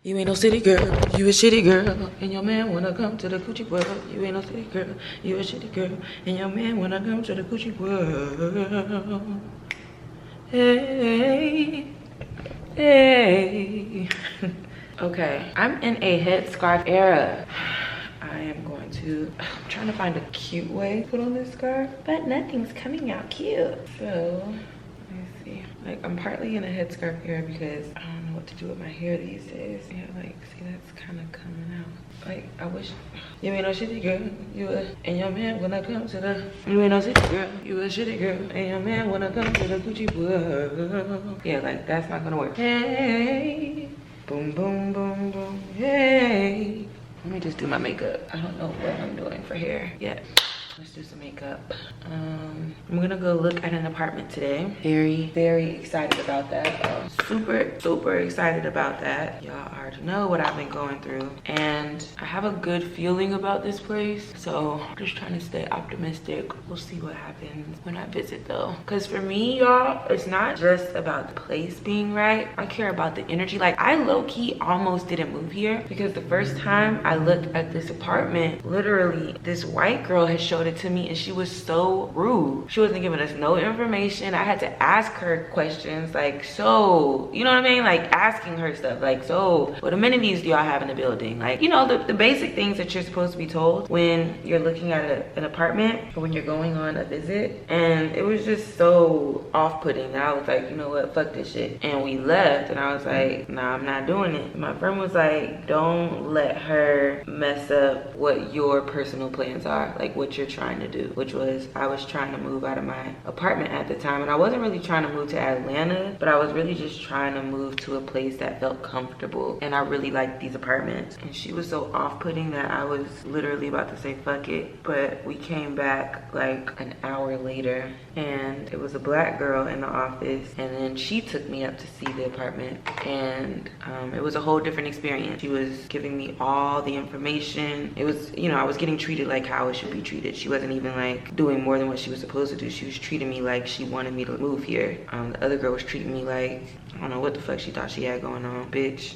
You ain't no city girl, you a shitty girl, and your man wanna come to the coochie world. You ain't no city girl, you a shitty girl, and your man wanna come to the coochie world. Hey, hey. Okay, I'm in a headscarf era. I am going to, I'm trying to find a cute way to put on this scarf, but nothing's coming out cute. So, let me see. Like, I'm partly in a headscarf era because I don't know what to do with my hair these days. Yeah, like, see, that's kind of coming out. Like, I wish, you ain't no shitty girl, and your man wanna come to the, you ain't no shitty girl, you a shitty girl, and your man wanna come to the Gucci world. Yeah, like, that's not gonna work. Hey, boom, boom, boom, boom, hey. Let me just do my makeup. I don't know what I'm doing for hair yet. Let's do some makeup. I'm gonna go look at an apartment today. Very excited about that. Super excited about that. Y'all already know what I've been going through. And I have a good feeling about this place. So I'm just trying to stay optimistic. We'll see what happens when I visit though. Cause for me, y'all, it's not just about the place being right. I care about the energy. Like I low-key almost didn't move here because the first time I looked at this apartment, literally this white girl had showed it to me and she was so rude. She wasn't giving us no information. I had to ask her questions like, so, you know what I mean? Like asking her stuff like, so what amenities do y'all have in the building? Like, you know, the basic things that you're supposed to be told when you're looking at an apartment or when you're going on a visit. And it was just so off-putting that I was like, you know what, fuck this shit. And we left and I was like, nah, I'm not doing it. My friend was like, don't let her mess up what your personal plans are, like what you're trying to do, which was I was trying to move out of my apartment at the time. And I wasn't really trying to move to Atlanta, but I was really just trying to move to a place that felt comfortable. And I really liked these apartments. And she was so off-putting that I was literally about to say fuck it. But we came back like an hour later and it was a black girl in the office. And then she took me up to see the apartment. And it was a whole different experience. She was giving me all the information. It was, you know, I was getting treated like how it should be treated. She wasn't even like doing more than what she was supposed to do. She was treating me like she wanted me to move here. The other girl was treating me like, I don't know what the fuck she thought she had going on, bitch.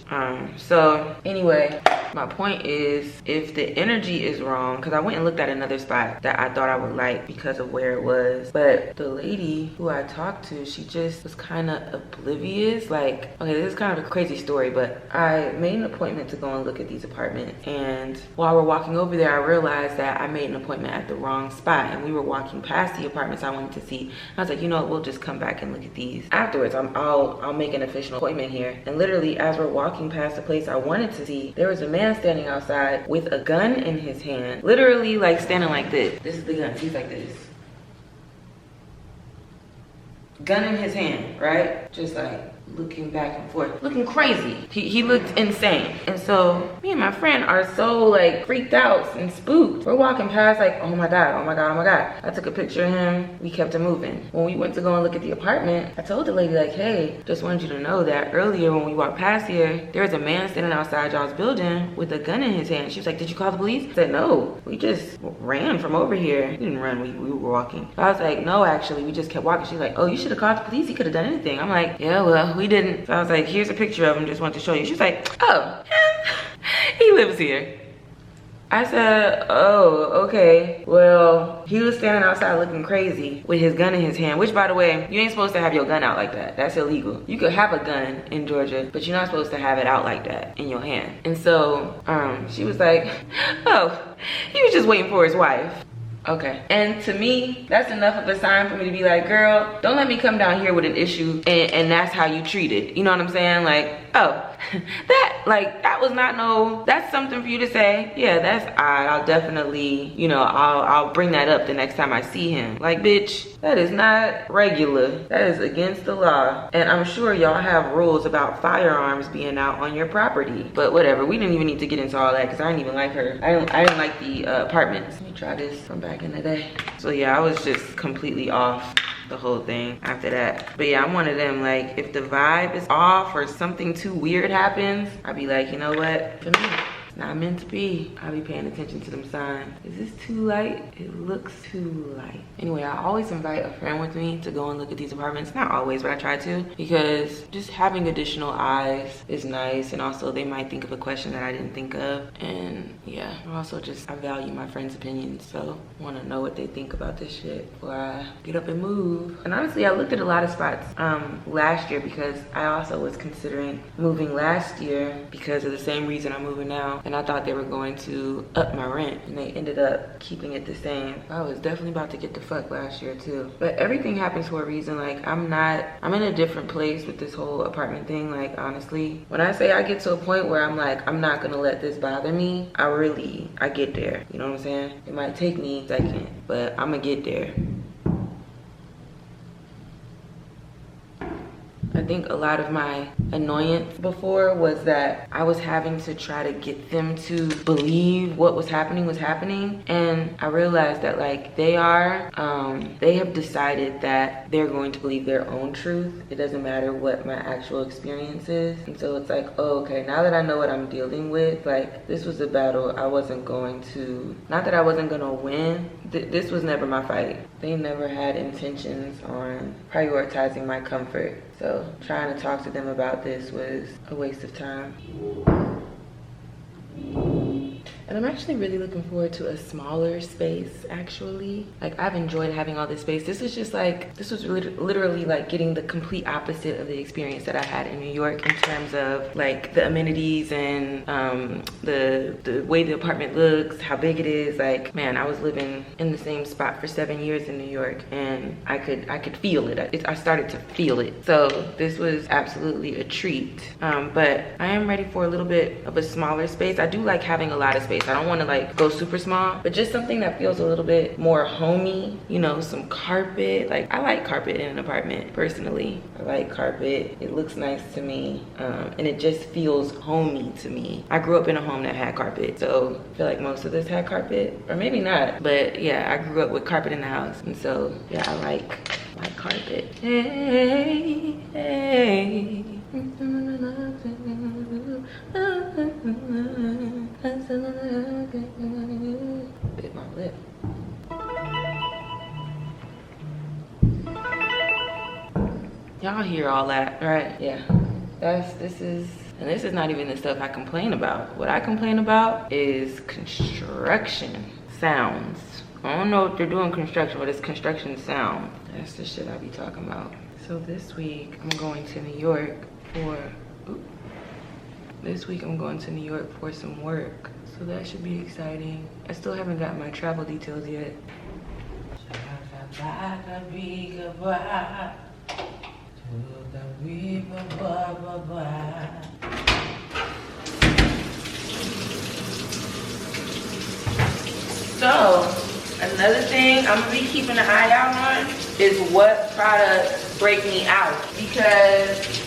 So anyway, my point is if the energy is wrong, because I went and looked at another spot that I thought I would like because of where it was, but the lady who I talked to, she just was kind of oblivious. Like, okay, this is kind of a crazy story, but I made an appointment to go and look at these apartments. And while we're walking over there, I realized that I made an appointment at the wrong spot. And we were walking past the apartments I wanted to see. I was like, you know what, we'll just come back and look at these afterwards. I'll make an official appointment here. And literally, as we're walking past the place I wanted to see, there was a man standing outside with a gun in his hand. Literally, like, standing like this. This is the gun. He's like this. Gun in his hand, right? Just like looking back and forth, looking crazy. He looked insane. And so me and my friend are so like freaked out and spooked. We're walking past like, oh my God, oh my God, oh my God. I took a picture of him. We kept it moving. When we went to go and look at the apartment, I told the lady like, hey, just wanted you to know that earlier when we walked past here, there was a man standing outside y'all's building with a gun in his hand. She was like, did you call the police? I said, no, we just ran from over here. We didn't run, we were walking. I was like, no, actually, we just kept walking. She's like, oh, you should have called the police. He could have done anything. I'm like, yeah, well, we didn't. So I was like, here's a picture of him, just wanted to show you. She's like, oh, he lives here. I said, oh, okay. Well, he was standing outside looking crazy with his gun in his hand, which, by the way, you ain't supposed to have your gun out like that. That's illegal. You could have a gun in Georgia, but you're not supposed to have it out like that in your hand. And so she was like, oh, he was just waiting for his wife. Okay. And to me, that's enough of a sign for me to be like, girl, don't let me come down here with an issue and that's how you treat it. You know what I'm saying? Like, oh, that was not that's something for you to say. Yeah, that's odd. I'll definitely, you know, I'll bring that up the next time I see him. Like, bitch, that is not regular. That is against the law. And I'm sure y'all have rules about firearms being out on your property. But whatever, we didn't even need to get into all that because I didn't even like her. I didn't like the apartments. Let me try this from back in the day. So yeah, I was just completely off the whole thing after that. But yeah, I'm one of them, like, if the vibe is off or something too weird happens, I'd be like, you know what, for me, not meant to be. I'll be paying attention to them signs. Is this too light? It looks too light. Anyway, I always invite a friend with me to go and look at these apartments. Not always, but I try to, because just having additional eyes is nice, and also they might think of a question that I didn't think of. And yeah, also just I value my friends' opinions, so I want to know what they think about this shit before I get up and move. And honestly, I looked at a lot of spots last year, because I also was considering moving last year because of the same reason I'm moving now, and I thought they were going to up my rent, and they ended up keeping it the same. I was definitely about to get the fuck last year too, but everything happens for a reason. Like I'm in a different place with this whole apartment thing. Like honestly, when I say I get to a point where I'm like, I'm not gonna let this bother me, I get there, you know what I'm saying? It might take me a second, but I'm gonna get there. I think a lot of my annoyance before was that I was having to try to get them to believe what was happening. And I realized that like they have decided that they're going to believe their own truth. It doesn't matter what my actual experience is. And so it's like, oh, okay, now that I know what I'm dealing with, like this was a battle I wasn't going to, not that I wasn't gonna win. This was never my fight. They never had intentions on prioritizing my comfort. So trying to talk to them about this was a waste of time. And I'm actually really looking forward to a smaller space, actually. Like, I've enjoyed having all this space. This is just like, this was literally like getting the complete opposite of the experience that I had in New York in terms of like the amenities and the way the apartment looks, how big it is. Like, man, I was living in the same spot for 7 years in New York, and I could feel it. I started to feel it. So this was absolutely a treat. But I am ready for a little bit of a smaller space. I do like having a lot of space. I don't want to like go super small, but just something that feels a little bit more homey, you know, some carpet. Like I like carpet in an apartment personally. I like carpet. It looks nice to me, and it just feels homey to me. I grew up in a home that had carpet, so I feel like most of this had carpet, or maybe not, but yeah, I grew up with carpet in the house, and so yeah, I like carpet. Hey, hey. Bit my lip. Y'all hear all that, right? Yeah. This is not even the stuff I complain about. What I complain about is construction sounds. I don't know if they're doing construction, but it's construction sound. That's the shit I be talking about. So this week I'm going to New York for some work. So that should be exciting. I still haven't gotten my travel details yet. So another thing I'm gonna be keeping an eye out on is what products break me out, because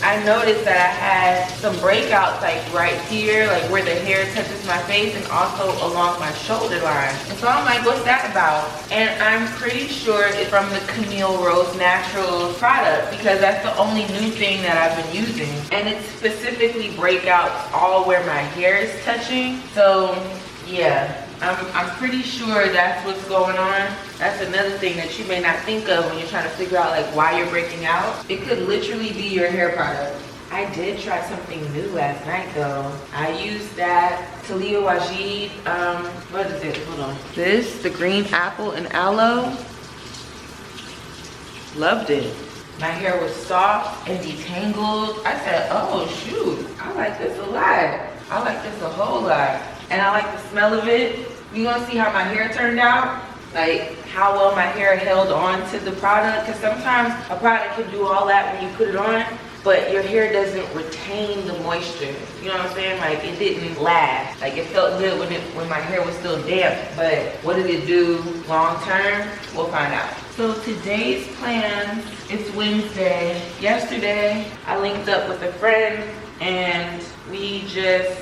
I noticed that I had some breakouts like right here, like where the hair touches my face, and also along my shoulder line. And so I'm like, what's that about? And I'm pretty sure it's from the Camille Rose Naturals product, because that's the only new thing that I've been using. And it's specifically breakouts all where my hair is touching. So yeah, I'm pretty sure that's what's going on. That's another thing that you may not think of when you're trying to figure out like why you're breaking out. It could literally be your hair product. I did try something new last night though. I used that Talia Wajid, what is it? Hold on. The green apple and aloe. Loved it. My hair was soft and detangled. I said, oh shoot, I like this a lot. I like this a whole lot. And I like the smell of it. You gonna see how my hair turned out? Like how well my hair held on to the product. Because sometimes a product can do all that when you put it on, but your hair doesn't retain the moisture. You know what I'm saying? Like it didn't last. Like it felt good when my hair was still damp, but what did it do long term? We'll find out. So today's plans, it's Wednesday. Yesterday, I linked up with a friend and we just,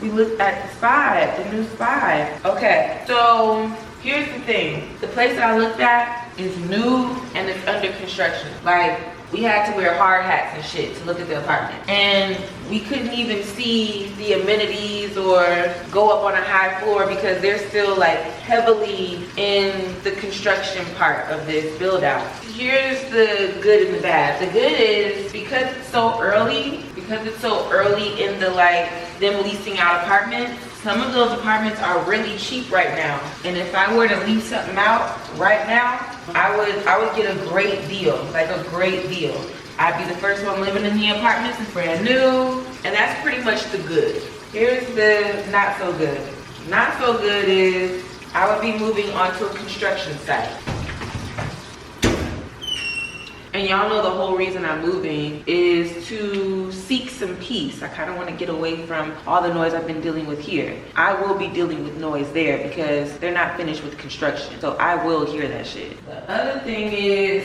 we looked at the spot, the new spot. Okay, so here's the thing. The place that I looked at is new and it's under construction. Like, we had to wear hard hats and shit to look at the apartment. And we couldn't even see the amenities or go up on a high floor because they're still like heavily in the construction part of this build out. Here's the good and the bad. The good is because it's so early in the like them leasing out apartments, some of those apartments are really cheap right now. And if I were to lease something out right now, I would get a great deal, like a great deal. I'd be the first one living in the apartments, it's brand new, and that's pretty much the good. Here's the not so good. Not so good is I would be moving onto a construction site. And y'all know the whole reason I'm moving is to seek some peace. I kind of want to get away from all the noise I've been dealing with here. I will be dealing with noise there because they're not finished with construction. So I will hear that shit. The other thing is,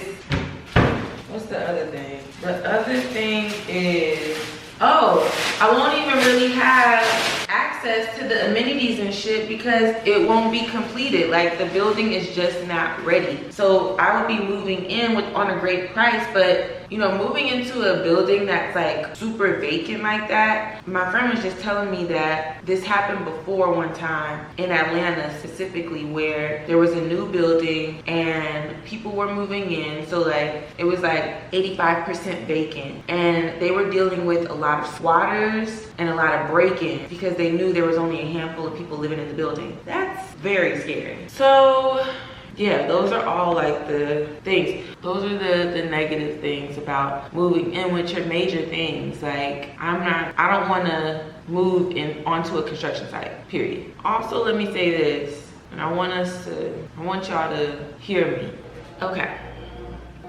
what's the other thing? The other thing is, oh, I won't even really have access to the amenities and shit because it won't be completed. Like the building is just not ready. So I would be moving in on a great price, but you know, moving into a building that's like super vacant like that, my friend was just telling me that this happened before one time in Atlanta specifically, where there was a new building and people were moving in. So like it was like 85% vacant, and they were dealing with a lot of squatters and a lot of break-ins because they knew there was only a handful of people living in the building. That's very scary. So yeah, those are all like the things. Those are the negative things about moving in, which are major things. Like I don't want to move in onto a construction site, period. Also, let me say this, and I want y'all to hear me. Okay,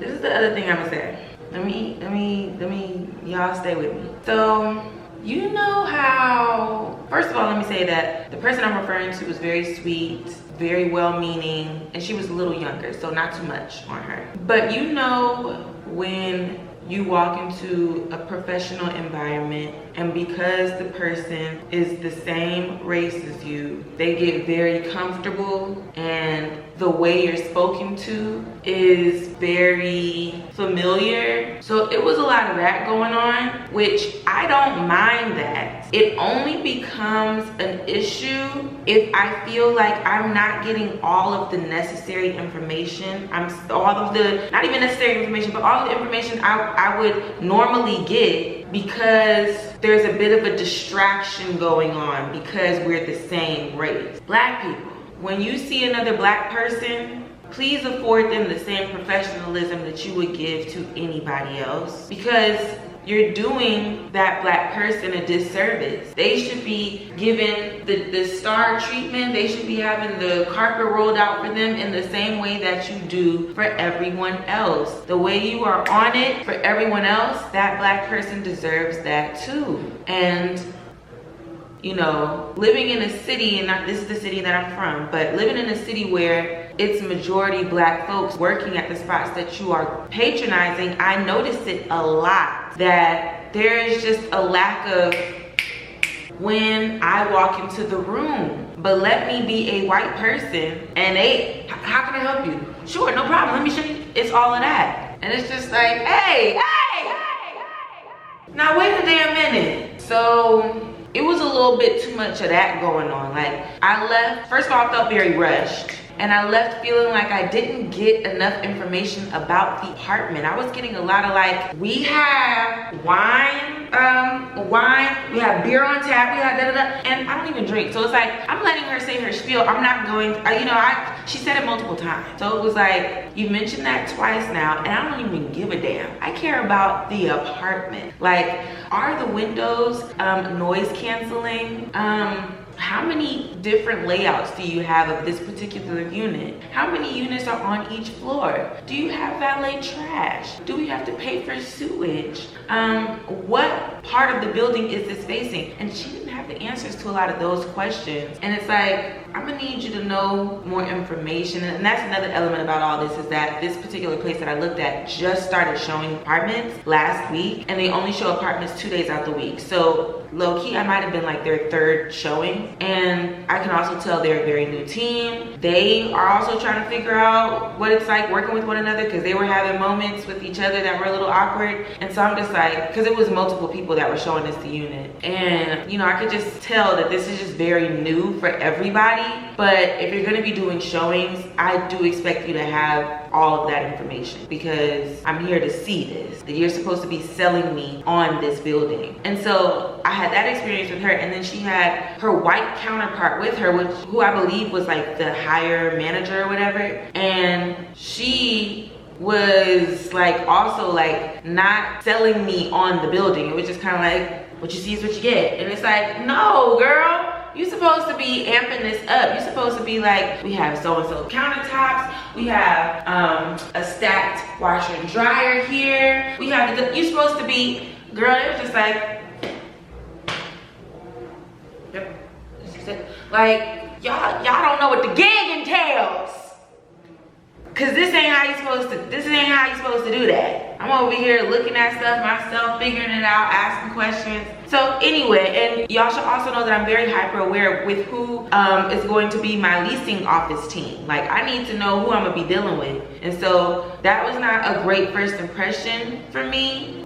this is the other thing I'm gonna say. Let me, y'all stay with me. So, you know how, first of all, let me say that the person I'm referring to was very sweet, very well-meaning, and she was a little younger, so not too much on her. But you know when you walk into a professional environment and because the person is the same race as you, they get very comfortable and the way you're spoken to is very familiar. So it was a lot of that going on, which I don't mind that. It only becomes an issue if I feel like I'm not getting all of the necessary information. Not even necessary information, but all the information I would normally get, because there's a bit of a distraction going on because we're the same race. Black people, when you see another black person, please afford them the same professionalism that you would give to anybody else, because you're doing that black person a disservice. They should be given the star treatment. They should be having the carpet rolled out for them in the same way that you do for everyone else. The way you are on it for everyone else, that black person deserves that too. And you know, living in a city, and this is the city that I'm from, but living in a city where it's majority black folks working at the spots that you are patronizing, I notice it a lot, that there is just a lack of when I walk into the room. But let me be a white person and hey, how can I help you? Sure, no problem, let me show you. It's all of that. And it's just like, hey. Now wait a damn minute. So it was a little bit too much of that going on. Like I left, first of all, I felt very rushed. And I left feeling like I didn't get enough information about the apartment. I was getting a lot of like, we have wine, we have beer on tap, we have da-da-da, and I don't even drink. So it's like, I'm letting her say her spiel. I'm not going, she said it multiple times. So it was like, you mentioned that twice now, and I don't even give a damn. I care about the apartment. Like, are the windows noise canceling? How many different layouts do you have of this particular unit? How many units are on each floor? Do you have valet trash? Do we have to pay for sewage? What part of the building is this facing? And she didn't have the answers to a lot of those questions. And it's like, I'm gonna need you to know more information. And that's another element about all this, is that this particular place that I looked at just started showing apartments last week, and they only show apartments 2 days out the week. So low-key, I might have been like their third showing. And I can also tell they're a very new team. They are also trying to figure out what it's like working with one another, because they were having moments with each other that were a little awkward. And so I'm just like, because it was multiple people that were showing us the unit, and you know, I could just tell that this is just very new for everybody. But if you're going to be doing showings, I do expect you to have all of that information, because I'm here to see this, that you're supposed to be selling me on this building. And so I had that experience with her, and then she had her white counterpart with her, who I believe was like the higher manager or whatever, and she was like also like not selling me on the building. It was just kind of like, what you see is what you get. And it's like, no girl, you're supposed to be amping this up. You're supposed to be like, we have so-and-so countertops, we have a stacked washer and dryer here, we have you're supposed to be, girl, it was just like, yep, like, y'all don't know what the gig entails. Cause this ain't how you supposed to do that. I'm over here looking at stuff myself, figuring it out, asking questions. So anyway, and y'all should also know that I'm very hyper aware with who is going to be my leasing office team. Like, I need to know who I'm gonna be dealing with. And so that was not a great first impression for me.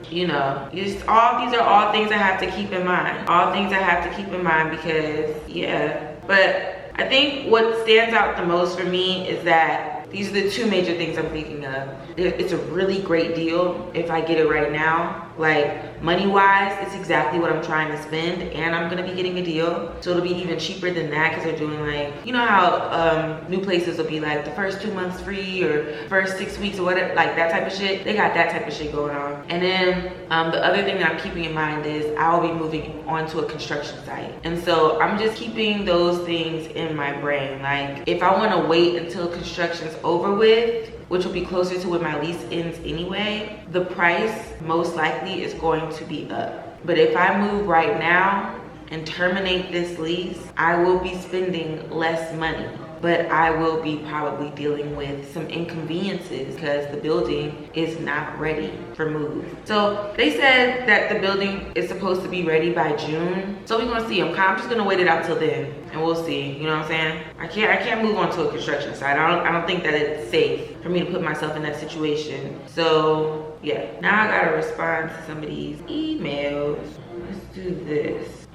You know, these are all things I have to keep in mind. All things I have to keep in mind, because yeah. But I think what stands out the most for me is that these are the two major things I'm thinking of. It's a really great deal if I get it right now. Like, money-wise, it's exactly what I'm trying to spend, and I'm gonna be getting a deal. So it'll be even cheaper than that, because they're doing like, you know how new places will be like the first 2 months free, or first 6 weeks or whatever, like that type of shit. They got that type of shit going on. And then the other thing that I'm keeping in mind is I will be moving onto a construction site. And so I'm just keeping those things in my brain. Like, if I wanna wait until construction's over with, which will be closer to when my lease ends anyway, the price most likely is going to be up. But if I move right now and terminate this lease, I will be spending less money, but I will be probably dealing with some inconveniences because the building is not ready for move. So they said that the building is supposed to be ready by June. So we're gonna see. I'm just gonna wait it out till then, and we'll see. You know what I'm saying? I can't move on to a construction site. I don't think that it's safe for me to put myself in that situation. So yeah, now I gotta respond to some of these emails. Let's do this.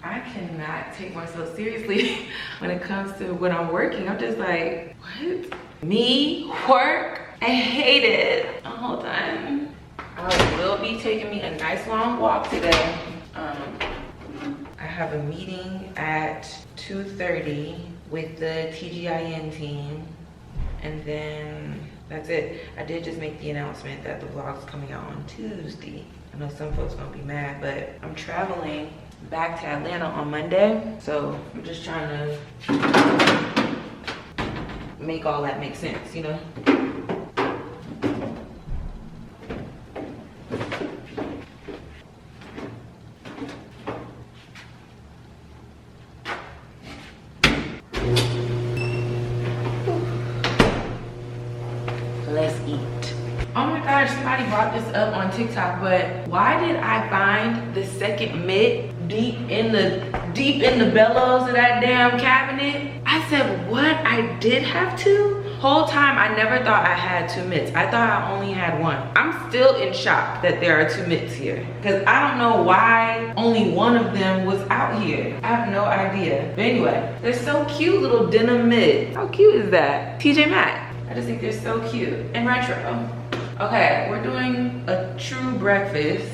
I cannot take myself seriously when it comes to when I'm working. I'm just like, what? Me? Work? I hate it the whole time. I will be taking me a nice long walk today. I have a meeting at 2:30 with the TGIN team, and then that's it. I did just make the announcement that the vlog's coming out on Tuesday. I know some folks gonna be mad, but I'm traveling back to Atlanta on Monday, so I'm just trying to make all that make sense, you know? Let's eat. Oh my gosh, somebody brought this up on TikTok, but why did I find the second mitt deep in the bellows of that damn cabinet? I said, what? I did have two? Whole time I never thought I had two mitts. I thought I only had one. I'm still in shock that there are two mitts here, because I don't know why only one of them was out here. I have no idea. But anyway, they're so cute, little denim mitt. How cute is that? TJ Maxx. I just think they're so cute and retro. Okay, we're doing a true breakfast,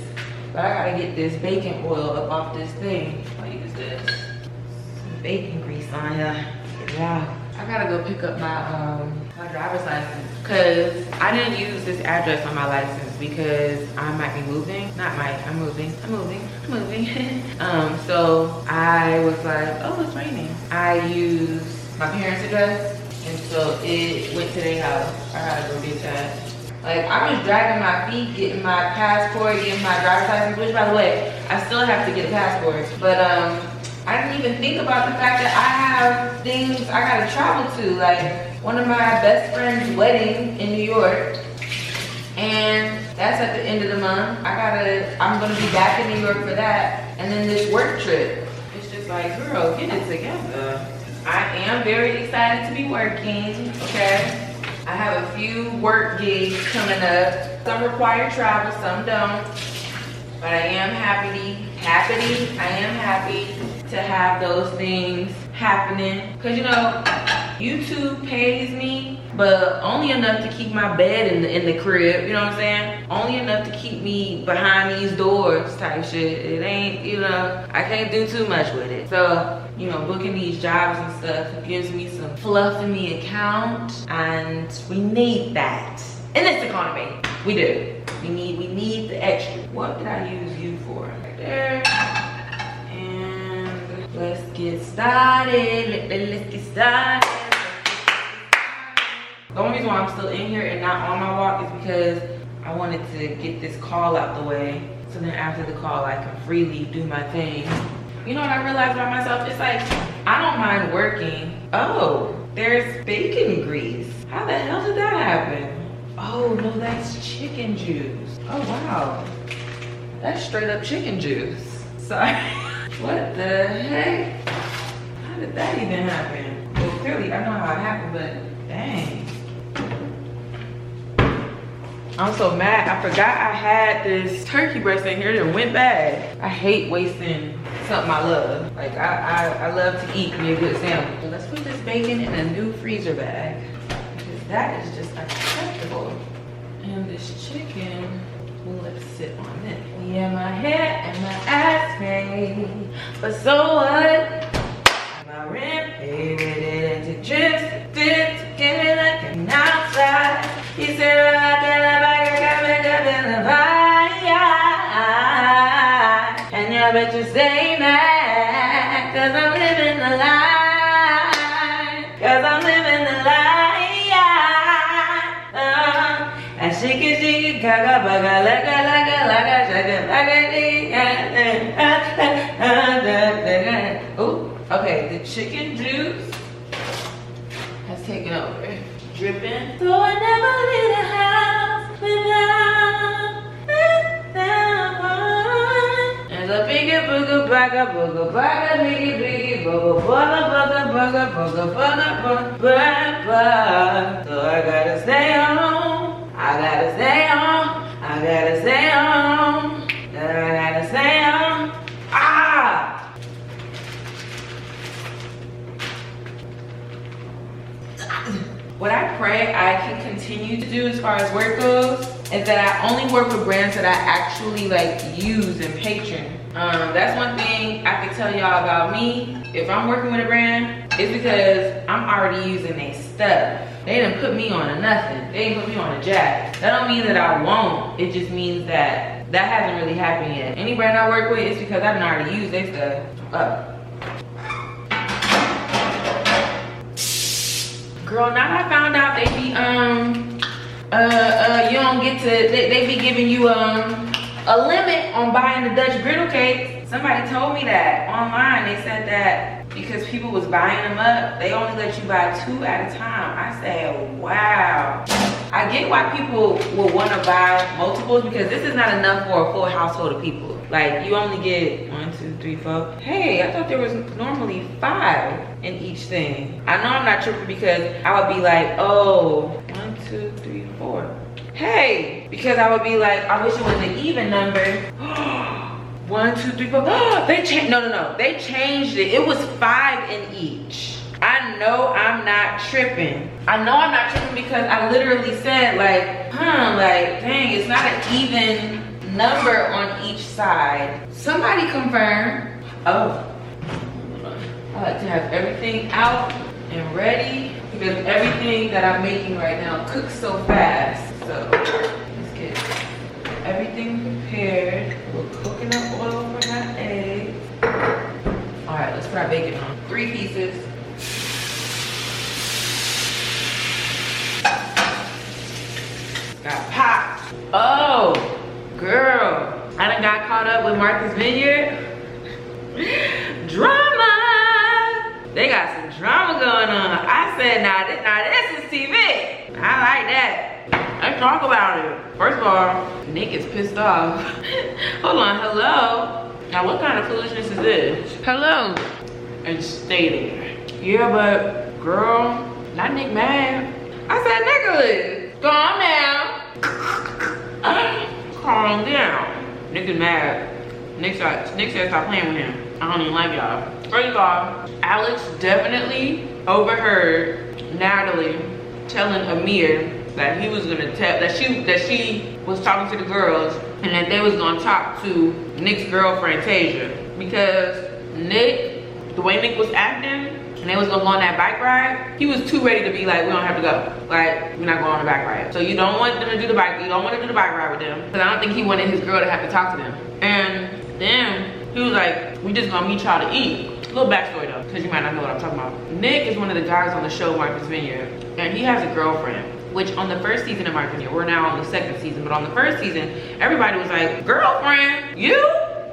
but I gotta get this bacon oil up off this thing. I'll use this. Some bacon grease on here. Yeah. I gotta go pick up my driver's license, because I didn't use this address on my license because I might be moving. Not might, I'm moving. So I was like, oh, it's raining. I used my parents' address, and so it went to their house. I gotta go get that. Like, I was dragging my feet, getting my passport, getting my driver's license, which, by the way, I still have to get a passport. But I didn't even think about the fact that I have things I gotta travel to. Like one of my best friend's wedding in New York, and that's at the end of the month. I'm gonna be back in New York for that, and then this work trip. It's just like, girl, get it together. I am very excited to be working, okay? I have a few work gigs coming up. Some require travel, some don't. But I am happy to have those things happening. Cause you know, YouTube pays me, but only enough to keep my bed in the crib, you know what I'm saying? Only enough to keep me behind these doors type shit. It ain't, you know, I can't do too much with it. So, you know, booking these jobs and stuff gives me some fluff in the account, and we need that. In this economy, we do. We need the extra. What did I use you for? Right there. And let's get started. Let's get started. The only reason why I'm still in here and not on my walk is because I wanted to get this call out the way. So then after the call, I can freely do my thing. You know what I realized about myself? It's like, I don't mind working. Oh, there's bacon grease. How the hell did that happen? Oh, no, that's chicken juice. Oh, wow. That's straight up chicken juice. Sorry. What the heck? How did that even happen? Well, clearly, I know how it happened, but dang. I'm so mad. I forgot I had this turkey breast in here that went bad. I hate wasting something I love. Like, I love to eat me a good sandwich. So let's put this bacon in a new freezer bag, because that is just unacceptable. And this chicken, we'll let it sit on it. Yeah, my hair and my ass made, but so what? My rent paid with it, and it just did to get me like an outside. He said, I got a bag, I got a fire. And I bet you stay mad, cause I'm living the life. Cause I'm living the life. And shake, gaga, baga, laga, shaka, oh, okay, the chicken juice has taken over. Dripping. So I never leave the house without. And a biggie booga baga, biggie booga baga. So I gotta stay home. I gotta stay home. I gotta stay home. I gotta stay home. Ah! What I pray I can continue to do as far as work goes is that I only work with brands that I actually like use and patron. That's one thing I can tell y'all about me. If I'm working with a brand, it's because I'm already using their stuff. They didn't put me on a nothing. They didn't put me on a jack. That don't mean that I won't. It just means that that hasn't really happened yet. Any brand I work with, it's because I've already used their stuff. Girl, now I found out they be you don't get to, they be giving you a limit on buying the Dutch griddle cakes. Somebody told me that online. They said that because people was buying them up, they only let you buy 2 at a time. I said, wow. I get why people will want to buy multiples, because this is not enough for a full household of people. Like, you only get 1, 2, 3, 4. Hey, I thought there was normally 5 in each thing. I know I'm not tripping, because I would be like, oh, 1, 2, 3, 4. Hey, because I would be like, I wish it was an even number. 1, 2, 3, 4. They changed. No. They changed it. It was 5 in each. I know I'm not tripping. I know I'm not tripping because I literally said like, like, dang, it's not an even number on each side. Somebody confirm. Oh, I like to have everything out and ready because everything that I'm making right now cooks so fast. So let's get everything prepared. We're cooking up oil for my eggs. All right, let's fry bacon on 3 pieces. Got popped. Oh, girl. I done got caught up with Martha's Vineyard. Drama. They got some drama going on. I said, now this is TV. I like that. Let's talk about it. First of all, Nick is pissed off. Hold on, hello? Now what kind of foolishness is this? Hello. And stay there. Yeah, but girl, not Nick mad. I said, Nicholas, calm down. Calm down. Nick is mad. Nick said stop playing with him. I don't even like y'all. First of all, Alex definitely overheard Natalie telling Amir that he was gonna tell that she was talking to the girls and that they was gonna talk to Nick's girlfriend Tasia, because Nick, the way Nick was acting, and they was gonna go on that bike ride, he was too ready to be like, we don't have to go. Like, we're not going on the bike ride. So you don't want them to do the bike, you don't want to do the bike ride with them. Because I don't think he wanted his girl to have to talk to them. And then he was like, we just gonna meet y'all to eat. A little backstory though, because you might not know what I'm talking about. Nick is one of the guys on the show Martha's Vineyard, and he has a girlfriend, which on the first season of Martha's Vineyard, we're now on the second season, but on the first season, everybody was like, girlfriend, you?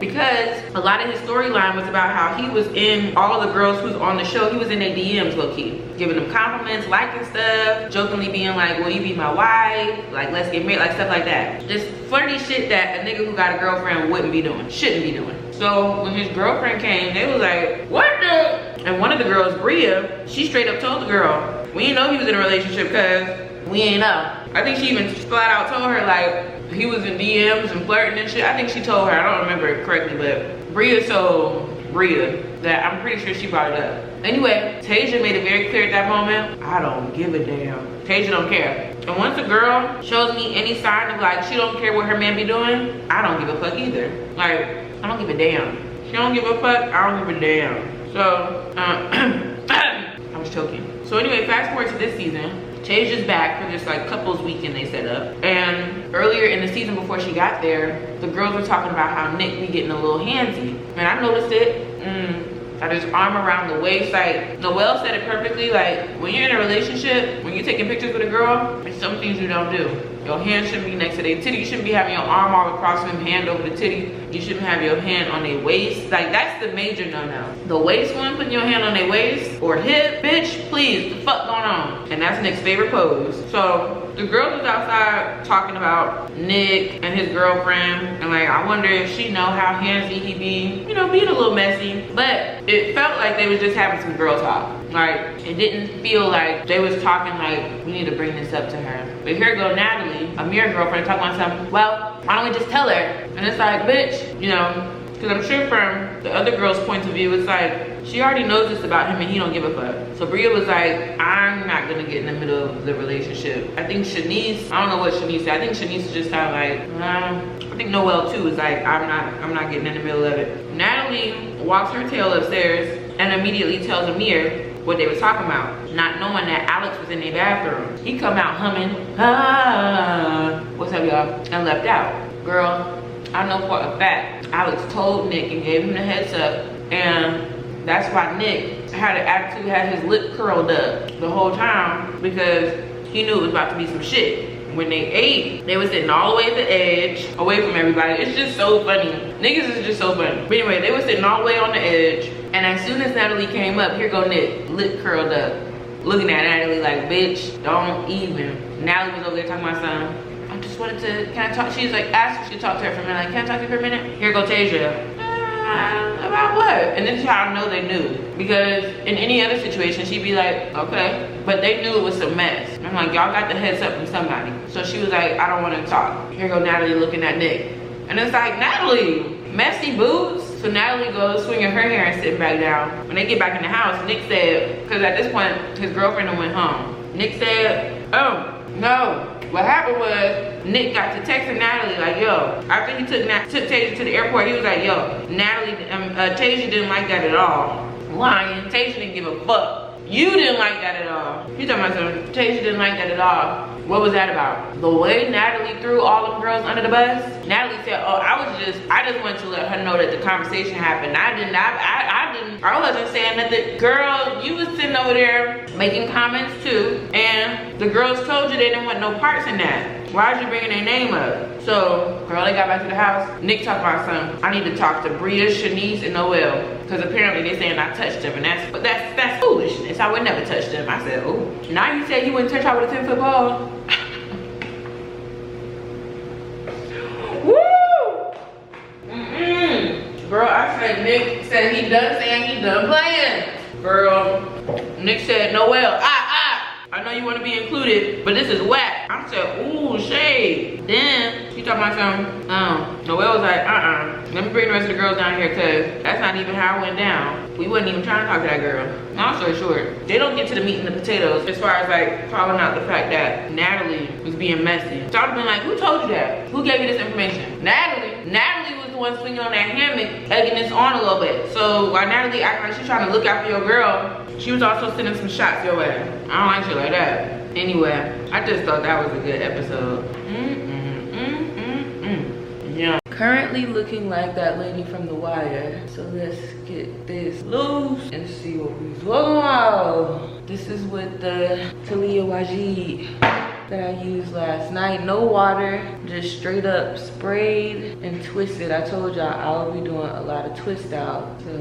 Because a lot of his storyline was about how he was in all the girls who's on the show, he was in their DMs low-key, giving them compliments, liking stuff, jokingly being like, will you be my wife? Like, let's get married, like stuff like that. Just flirty shit that a nigga who got a girlfriend wouldn't be doing, shouldn't be doing. So when his girlfriend came, they was like, what the? And one of the girls, Bria, she straight up told the girl, we didn't know he was in a relationship because we ain't know. I think she even flat out told her like, he was in DMs and flirting and shit. I think she told her, I don't remember it correctly, but Bria told Bria that I'm pretty sure she brought it up. Anyway, Tasia made it very clear at that moment, I don't give a damn. Tasia don't care. And once a girl shows me any sign of like, she don't care what her man be doing, I don't give a fuck either. Like, I don't give a damn. She don't give a fuck, I don't give a damn. So, I was choking. So anyway, fast forward to this season. Tasia's back for this like couples weekend they set up. And earlier in the season before she got there, the girls were talking about how Nick be getting a little handsy. And I noticed it. Got his arm around the waist. Like Noelle said it perfectly. Like when you're in a relationship, when you're taking pictures with a girl, there's some things you don't do. Your hand shouldn't be next to their titty. You shouldn't be having your arm all across them, hand over the titty. You shouldn't have your hand on their waist. Like that's the major no-no. The waist one, putting your hand on their waist or hip, bitch, please, the fuck going on? And that's Nick's favorite pose. So the girls was outside talking about Nick and his girlfriend, and like I wonder if she know how handsy he be, you know, being a little messy. But it felt like they was just having some girl talk. Like it didn't feel like they was talking like we need to bring this up to her. But here go Natalie, Amir's girlfriend, talking about something. Well, why don't we just tell her? And it's like, bitch, you know, because I'm sure from the other girl's point of view, it's like she already knows this about him and he don't give a fuck. So Bria was like, I'm not gonna get in the middle of the relationship. I think Shanice, I don't know what Shanice said. I think Shanice just sounded like, I think Noelle too is like, I'm not getting in the middle of it. Natalie walks her tail upstairs and immediately tells Amir what they were talking about, not knowing that Alex was in their bathroom. He come out humming, what's up y'all, and left out. Girl, I know for a fact, Alex told Nick and gave him the heads up, and that's why Nick had an attitude, had his lip curled up the whole time, because he knew it was about to be some shit. When they ate, they were sitting all the way at the edge, away from everybody. It's just so funny. Niggas is just so funny. But anyway, they were sitting all the way on the edge, and as soon as Natalie came up, here go Nick, lip curled up, looking at Natalie like, bitch, don't even. Natalie was over there talking about something. I just wanted to, can I talk? She's like, asked if she talked to her for a minute. Like, can I talk to you for a minute? Here go Tasia. About what? And this is how I know they knew. Because in any other situation, she'd be like, okay. But they knew it was a mess. I'm like, y'all got the heads up from somebody. So she was like, I don't want to talk. Here go Natalie looking at Nick. And it's like, Natalie, messy boots. So Natalie goes swinging her hair and sitting back down. When they get back in the house, Nick said, because at this point, his girlfriend went home. Nick said, oh, no. What happened was, Nick got to texting Natalie like, yo, after he took Tasia to the airport, he was like, yo, Natalie, Tasia didn't like that at all. Lying, Tasia didn't give a fuck. You didn't like that at all. You talking about something, Tasia didn't like that at all. What was that about? The way Natalie threw all them girls under the bus? Natalie said, oh, I just wanted to let her know that the conversation happened. I wasn't saying that. Girl, you was sitting over there making comments too, and the girls told you they didn't want no parts in that. Why is you bringing their name up? So, girl, they got back to the house. Nick talked about something. I need to talk to Bria, Shanice, and Noelle. Because apparently they saying I touched them. And that's foolishness. I would never touch them. I said, oh. Now you said you wouldn't touch her with a 10-foot pole. Girl, I said Nick said he done saying he done playing. Girl, Nick said, Noelle, I know you want to be included, but this is whack. I said, ooh, shade. Then she talking about something. Noelle was like, let me bring the rest of the girls down here because that's not even how it went down. We wasn't even trying to talk to that girl. Long story short, they don't get to the meat and the potatoes as far as like calling out the fact that Natalie was being messy. So I've been like, who told you that? Who gave you this information? Natalie was the one swinging on that hammock, egging this on a little bit. So while Natalie acting like she's trying to look out for your girl, she was also sending some shots your way. I don't like shit like that. Anyway, I just thought that was a good episode. Yeah. Currently looking like that lady from The Wire. So let's get this loose and see what we whoa. This is with the Talia Wajid that I used last night. No water, just straight up sprayed and twisted. I told y'all I'll be doing a lot of twist out. So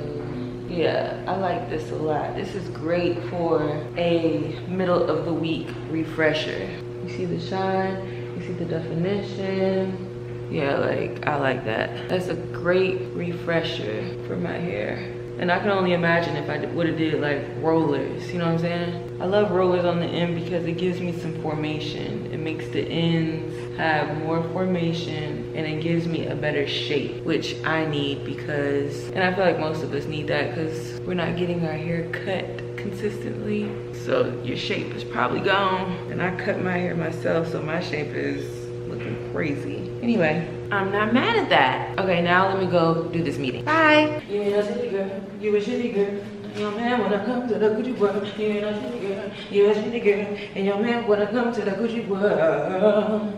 yeah, I like this a lot. This is great for a middle of the week refresher. You see the shine, you see the definition. Yeah, like I like that. That's a great refresher for my hair. And I can only imagine if I would have did like rollers, you know what I'm saying? I love rollers on the end because it gives me some formation. It makes the ends have more formation and it gives me a better shape, which I need because, and I feel like most of us need that because we're not getting our hair cut consistently. So your shape is probably gone. And I cut my hair myself, so my shape is looking crazy. Anyway, I'm not mad at that. Okay, now let me go do this meeting. Bye. You ain't no shitty girl. You a shitty girl. And your man wanna come to the Gucci world. You ain't no shitty girl. You a shitty girl. And your man wanna come to the Gucci world.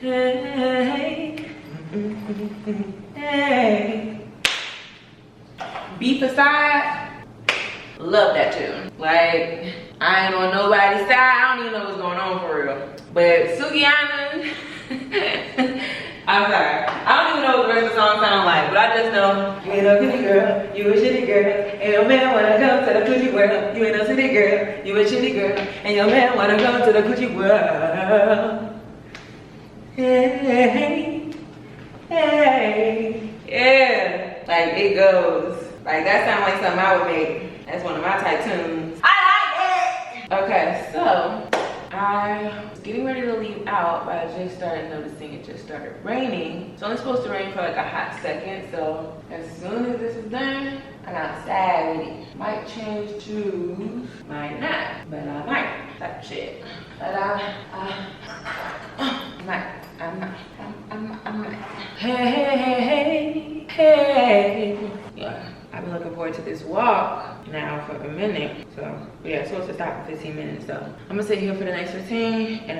Hey. Hey. Beef aside, love that tune. Like, I ain't on nobody's side. I don't even know what's going on for real. But Sukihana, I'm sorry. I don't even know what the rest of the song sound like, but I just know you ain't no shitty girl, you a shitty girl, and your man wanna come to the Gucci world. You ain't no shitty girl, you a shitty girl, and your man wanna come to the Gucci world. Hey, hey, yeah. Like it goes. Like that sounds like something I would make. That's one of my type tunes. I like it. Okay, so I was getting ready to leave out, but I just started noticing it just started raining. It's only supposed to rain for like a hot second, so as soon as this is done, I'm outside with it. Might change shoes, might not, but I might, type shit. But I might. Hey. Yeah. I've been looking forward to this walk now for a minute. So yeah, it's supposed to stop in 15 minutes. So I'm gonna sit here for the next 15 and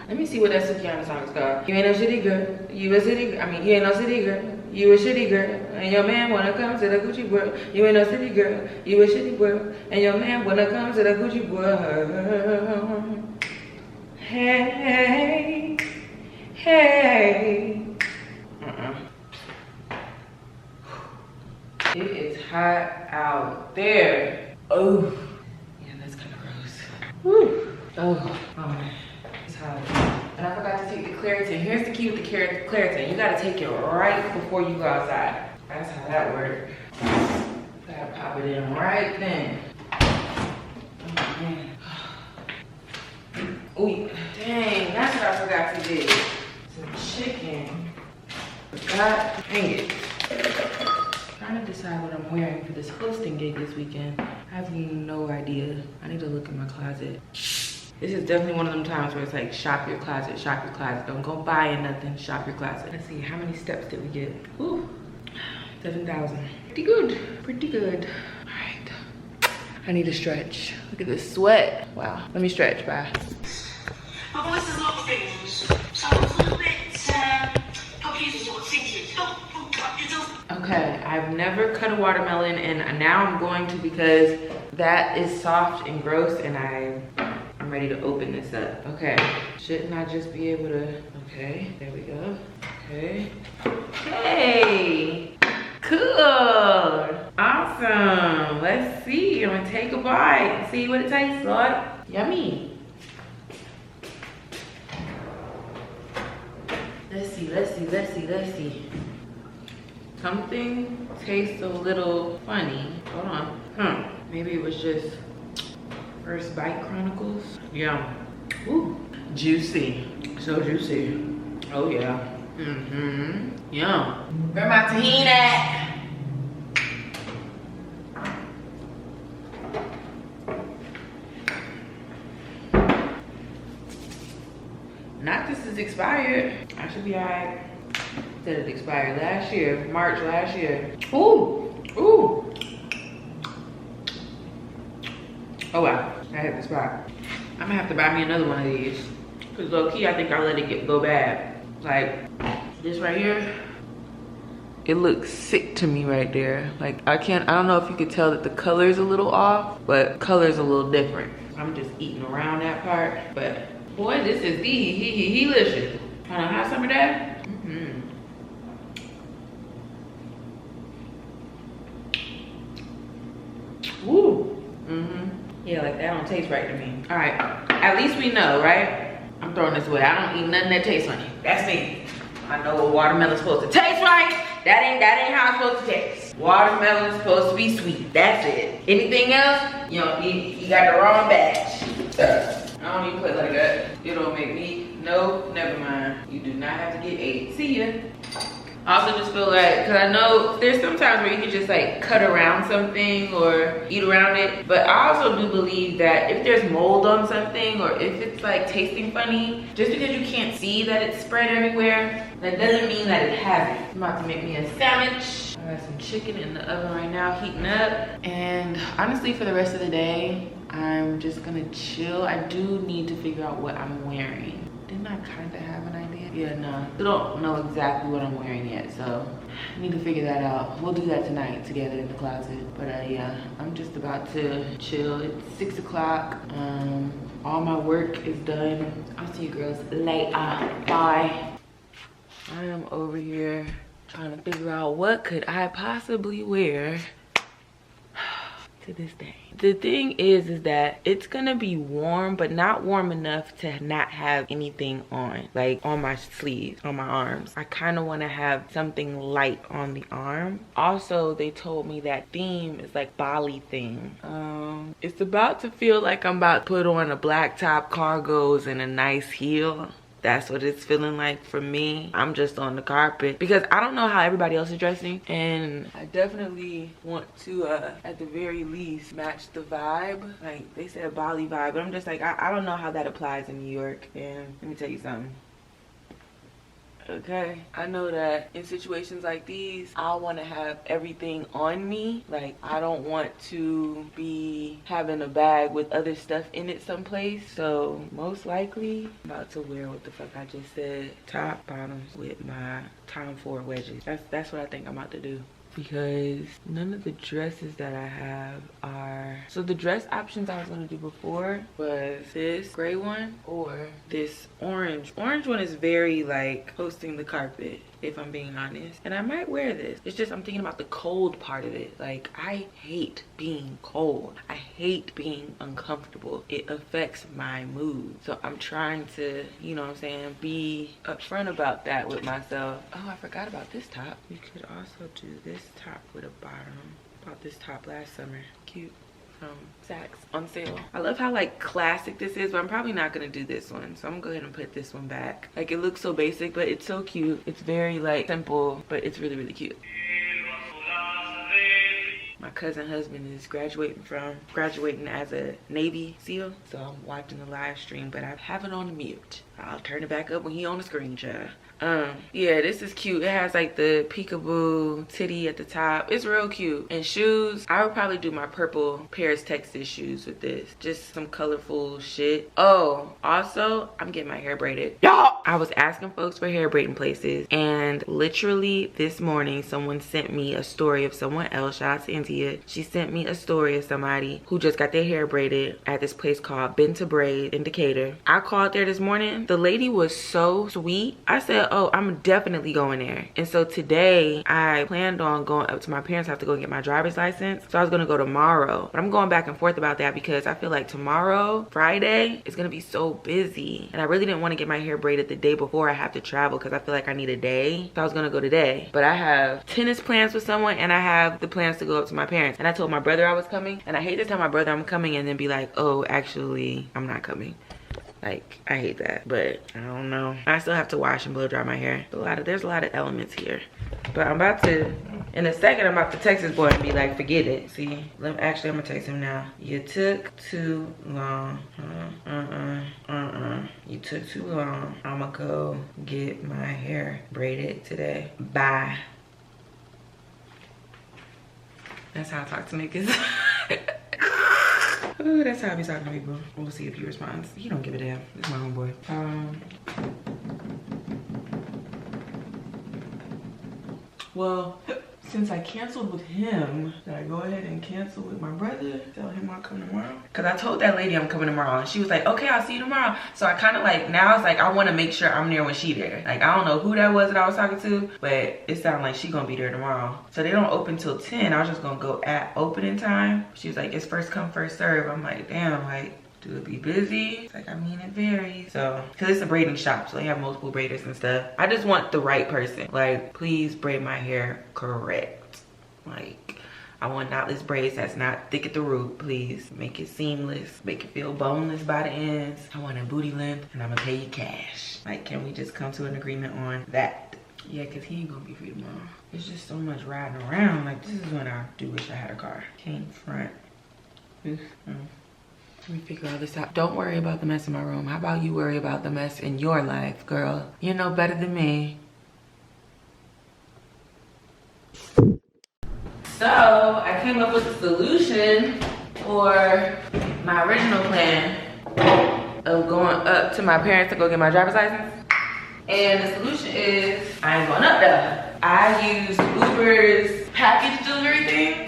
let me see what that Sukihana song is called. You ain't no shitty girl, you a shitty girl. I mean, you ain't no shitty girl, you a shitty girl. And your man wanna come to the Gucci world. You ain't no shitty girl, you a shitty girl. And your man wanna come to the Gucci world. Hey, hey. It is hot out there. Oh, yeah, that's kind of gross. Woo. Oh man, it's hot. And I forgot to take the Claritin. Here's the key with the Claritin. You gotta take it right before you go outside. That's how that works. Gotta pop it in right then. Oh man. Oh, dang, that's what I forgot to do. Some chicken. God dang it. Trying to decide what I'm wearing for this hosting gig this weekend. I have no idea. I need to look in my closet. This is definitely one of them times where it's like shop your closet, shop your closet. Don't go buying nothing, shop your closet. Let's see, how many steps did we get? Ooh, 7,000. Pretty good, pretty good. All right, I need to stretch. Look at this sweat. Wow, let me stretch, bye. My voice is a lot of things, so I was a little bit confused with what singing. Okay, I've never cut a watermelon and now I'm going to because that is soft and gross and I'm I'm ready to open this up. Okay, shouldn't I just be able to, okay, there we go. Okay, hey, cool, awesome. Let's see, I'm gonna take a bite and see what it tastes like. Yummy. Let's see, let's see, let's see, let's see. Something tastes a little funny. Hold on. Maybe it was just First Bite Chronicles. Yum. Ooh, juicy. So juicy. Oh yeah. Yum. Where my tahini at? Not this is expired. I should be alright. Said it expired last year, March last year. Ooh, ooh. Oh wow, I hit the spot. I'm gonna have to buy me another one of these. Cause low key, I think I let it go bad. Like this right here, it looks sick to me right there. Like I don't know if you could tell that the color's a little off, but color's a little different. I'm just eating around that part, but boy, this is delicious. Wanna have some of that? Woo. Yeah, like that don't taste right to me. All right, at least we know, right? I'm throwing this away. I don't eat nothing that tastes funny. That's me. I know what watermelon's supposed to taste like. That ain't how it's supposed to taste. Watermelon's supposed to be sweet. That's it. Anything else, you got the wrong batch. I don't even play like that. It don't make me. No, never mind. You do not have to get 8. See ya. I also just feel like, because I know there's sometimes where you can just like cut around something or eat around it, but I also do believe that if there's mold on something or if it's like tasting funny, just because you can't see that it's spread everywhere, that doesn't mean that it hasn't. I'm about to make me a sandwich. I got some chicken in the oven right now heating up, and honestly for the rest of the day I'm just gonna chill. I do need to figure out what I'm wearing. Didn't I kind of have an idea? Yeah, no. Still don't know exactly what I'm wearing yet, so I need to figure that out. We'll do that tonight together in the closet. But yeah, I'm just about to chill. It's 6 o'clock. All my work is done. I'll see you girls later. Bye. I am over here trying to figure out what could I possibly wear to this day. The thing is that it's gonna be warm, but not warm enough to not have anything on, like on my sleeves, on my arms. I kind of want to have something light on the arm. Also, they told me that theme is like Bali theme. It's about to feel like I'm about to put on a black top, cargos, and a nice heel. That's what it's feeling like for me. I'm just on the carpet because I don't know how everybody else is dressing, and I definitely want to at the very least match the vibe. Like they said Bali vibe, but I'm just like I don't know how that applies in New York. And let me tell you something. Okay, I know that in situations like these I want to have everything on me. Like I don't want to be having a bag with other stuff in it someplace. So most likely I'm about to wear what the fuck I just said, top bottoms with my Tom Ford wedges. That's what I think I'm about to do, because none of the dresses that I have are, so the dress options I was going to do before was this gray one or this orange one. Is very like hosting the carpet, if I'm being honest, and I might wear this. It's just I'm thinking about the cold part of it. Like I hate being cold. I hate being uncomfortable. It affects my mood. So I'm trying to, you know what I'm saying, be upfront about that with myself. Oh, I forgot about this top. We could also do this top with a bottom. Bought this top last summer. Cute. From Saks on sale. I love how like classic this is, but I'm probably not gonna do this one, so I'm gonna go ahead and put this one back. Like it looks so basic, but it's so cute. It's very like simple, but it's really, really cute. My cousin husband is graduating as a Navy SEAL, so I'm watching the live stream, but I have it on mute. I'll turn it back up when he on the screen, child. Yeah, this is cute. It has like the peekaboo titty at the top. It's real cute. And shoes, I would probably do my purple Paris, Texas shoes with this. Just some colorful shit. Oh, also, I'm getting my hair braided. Y'all, I was asking folks for hair braiding places, and literally this morning, someone sent me a story of someone else. Shout out to Antia. She sent me a story of somebody who just got their hair braided at this place called Benta Braid in Decatur. I called there this morning. The lady was so sweet. I said, oh, I'm definitely going there. And so today I planned on going up to my parents' house to go get my driver's license. So I was gonna go tomorrow, but I'm going back and forth about that because I feel like tomorrow, Friday, is gonna be so busy. And I really didn't want to get my hair braided the day before I have to travel because I feel like I need a day. So I was gonna go today, but I have tennis plans with someone and I have the plans to go up to my parents. And I told my brother I was coming, and I hate to tell my brother I'm coming and then be like, oh, actually, I'm not coming. Like, I hate that, but I don't know. I still have to wash and blow dry my hair. There's a lot of elements here. But I'm about to, in a second, I'm about to text this boy and be like, forget it. See, actually, I'm gonna text him now. You took too long. You took too long. I'ma go get my hair braided today. Bye. That's how I talk to niggas. Ooh, that's how I be talking to people. We'll see if he responds. He don't give a damn. This is my homeboy. Well, since I canceled with him, should I go ahead and cancel with my brother? Tell him I'll come tomorrow? Because I told that lady I'm coming tomorrow, and she was like, okay, I'll see you tomorrow. So I kind of like, now it's like, I want to make sure I'm there when she there. Like, I don't know who that was that I was talking to, but it sounded like she gonna be there tomorrow. So they don't open till 10. I was just gonna go at opening time. She was like, it's first come, first serve. I'm like, damn, like, do it be busy? It's like, I mean, it varies. So, cause it's a braiding shop, so they have multiple braiders and stuff. I just want the right person. Like, please braid my hair correct. Like, I want knotless braids that's not thick at the root, please. Make it seamless, make it feel boneless by the ends. I want a booty length, and I'm gonna pay you cash. Like, can we just come to an agreement on that? Yeah, cause he ain't gonna be free tomorrow. It's just so much riding around. Like, this is when I do wish I had a car. Came front. Let me figure all this out. Don't worry about the mess in my room. How about you worry about the mess in your life, girl? You know better than me. So I came up with a solution for my original plan of going up to my parents to go get my driver's license. And the solution is, I ain't going up there. I use Uber's package delivery thing.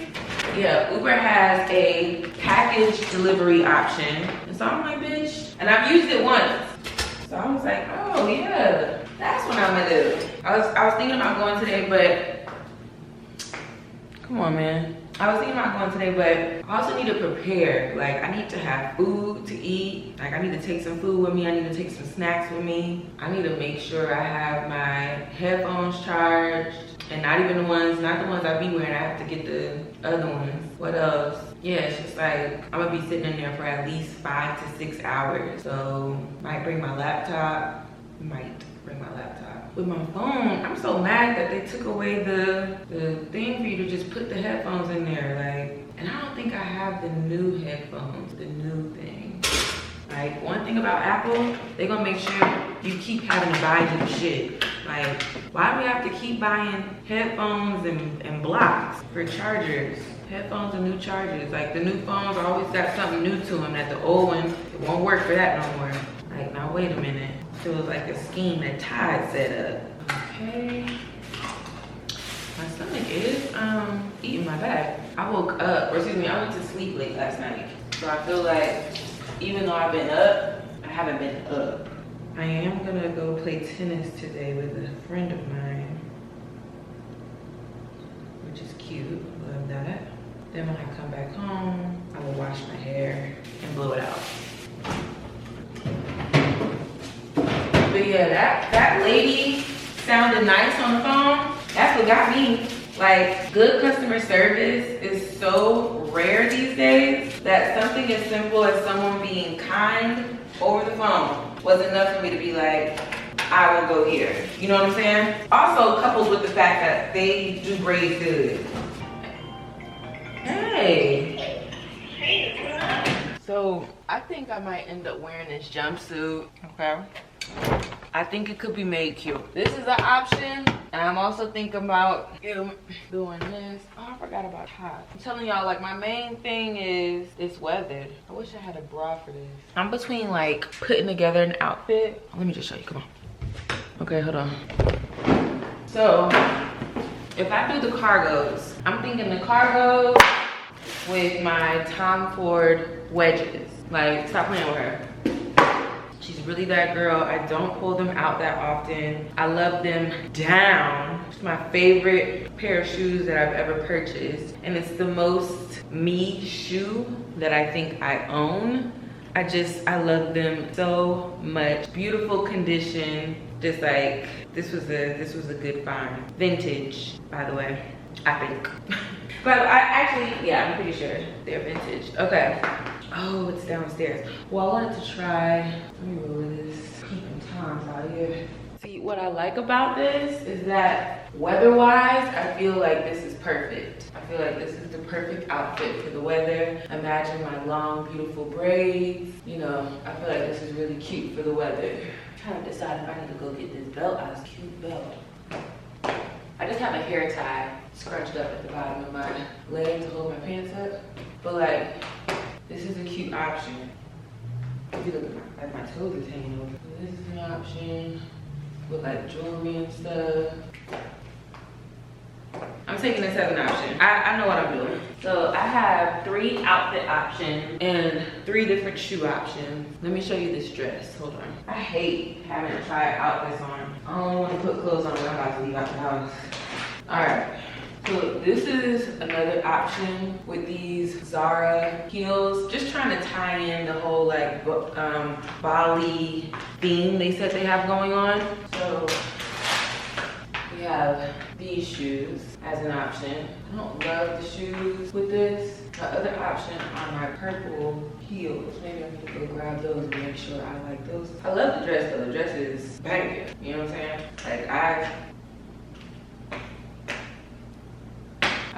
Yeah, Uber has a package delivery option. And so I'm like, bitch. And I've used it once. So I was like, oh yeah, that's what I'm gonna do. I was thinking about going today, but come on, man. I was thinking about going today, but I also need to prepare. Like, I need to have food to eat. Like, I need to take some food with me. I need to take some snacks with me. I need to make sure I have my headphones charged. And not the ones I be wearing. I have to get the other ones. What else? Yeah, it's just like, I'm gonna be sitting in there for at least 5 to 6 hours. So, might bring my laptop. With my phone, I'm so mad that they took away the thing for you to just put the headphones in there. Like, and I don't think I have the new headphones, the new thing. Like, one thing about Apple, they're gonna make sure you keep having to buy new shit. Like, why do we have to keep buying headphones and blocks for chargers? Headphones and new chargers. Like, the new phones always got something new to them that the old ones, it won't work for that no more. Like, now wait a minute. So it was like a scheme that Tide set up. Okay. My stomach is eating my back. I woke up, or excuse me, I went to sleep late last night. So I feel like even though I've been up, I haven't been up. I am gonna go play tennis today with a friend of mine, which is cute, love that. Then when I come back home, I will wash my hair and blow it out. But yeah, that lady sounded nice on the phone. That's what got me. Like, good customer service is so rare these days that something as simple as someone being kind over the phone was enough for me to be like, I will go here. You know what I'm saying? Also coupled with the fact that they do braids good. Hey. So I think I might end up wearing this jumpsuit. Okay. I think it could be made cute. This is an option. And I'm also thinking about doing this. Oh, I forgot about top. I'm telling y'all, like, my main thing is this weather. I wish I had a bra for this. I'm between like putting together an outfit. Let me just show you, come on. Okay, hold on. So, if I do the cargos, I'm thinking the cargos with my Tom Ford wedges. Like, stop playing with her. She's really that girl. I don't pull them out that often. I love them down. It's my favorite pair of shoes that I've ever purchased. And it's the most me shoe that I think I own. I love them so much. Beautiful condition. Just like, this was a good find. Vintage, by the way, I think. But I actually, yeah, I'm pretty sure they're vintage. Okay. Oh, it's downstairs. Well, I wanted to try, let me roll this. Keeping times out here. See, what I like about this is that weather-wise, I feel like this is perfect. I feel like this is the perfect outfit for the weather. Imagine my long, beautiful braids. You know, I feel like this is really cute for the weather. I'm trying to decide if I need to go get this belt. It's a cute belt. I just have a hair tie scrunched up at the bottom of my leg to hold my pants up. But like, this is a cute option. If you look at my toes is hanging over. So this is an option with like jewelry and stuff. I'm taking this as an option. I know what I'm doing. So I have 3 outfit options and 3 different shoe options. Let me show you this dress. Hold on. I hate having to try outfits on. I don't want to put clothes on when I'm about to leave out the house. All right. So this is another option with these Zara heels. Just trying to tie in the whole like Bali theme they said they have going on. So we have these shoes as an option. I don't love the shoes with this. My other option are my purple heels. Maybe I need to go grab those and make sure I like those. I love the dress though. The dress is banging. You know what I'm saying? Like I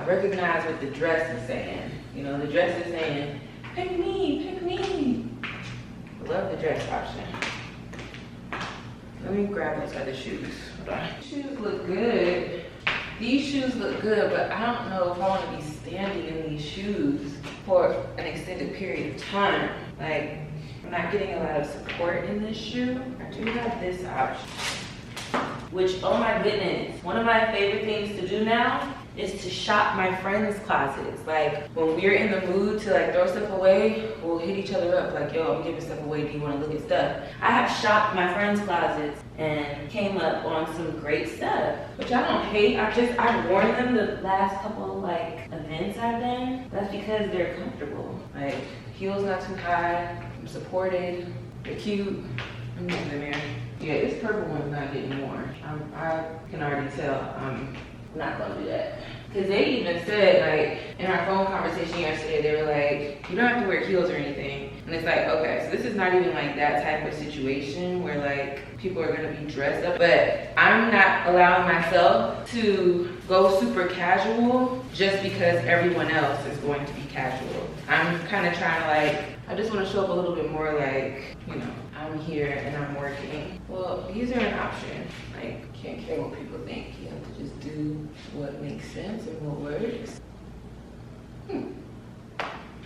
recognize what the dress is saying. You know, the dress is saying, pick me, pick me. I love the dress option. Let me grab those other shoes. Hold on. Shoes look good. These shoes look good, but I don't know if I want to be standing in these shoes for an extended period of time. Like, I'm not getting a lot of support in this shoe. I do have this option, which, oh my goodness, one of my favorite things to do now is to shop my friends' closets. Like, when we're in the mood to like throw stuff away, we'll hit each other up like, yo, I'm giving stuff away, do you wanna look at stuff? I have shopped my friends' closets and came up on some great stuff, which I don't hate. I've worn them the last couple like events I've done. That's because they're comfortable. Like, heels not too high, I'm supported, they're cute. I'm getting them here. Yeah, this purple one's not getting worn. I can already tell I'm not gonna do that. Cause they even said, like, in our phone conversation yesterday, they were like, you don't have to wear heels or anything. And it's like, okay, so this is not even like that type of situation where like people are gonna be dressed up, but I'm not allowing myself to go super casual just because everyone else is going to be casual. I'm kind of trying to like, I just want to show up a little bit more like, you know, I'm here and I'm working. Well, these are an option. Like, can't care what people think. You have to just do what makes sense and what works.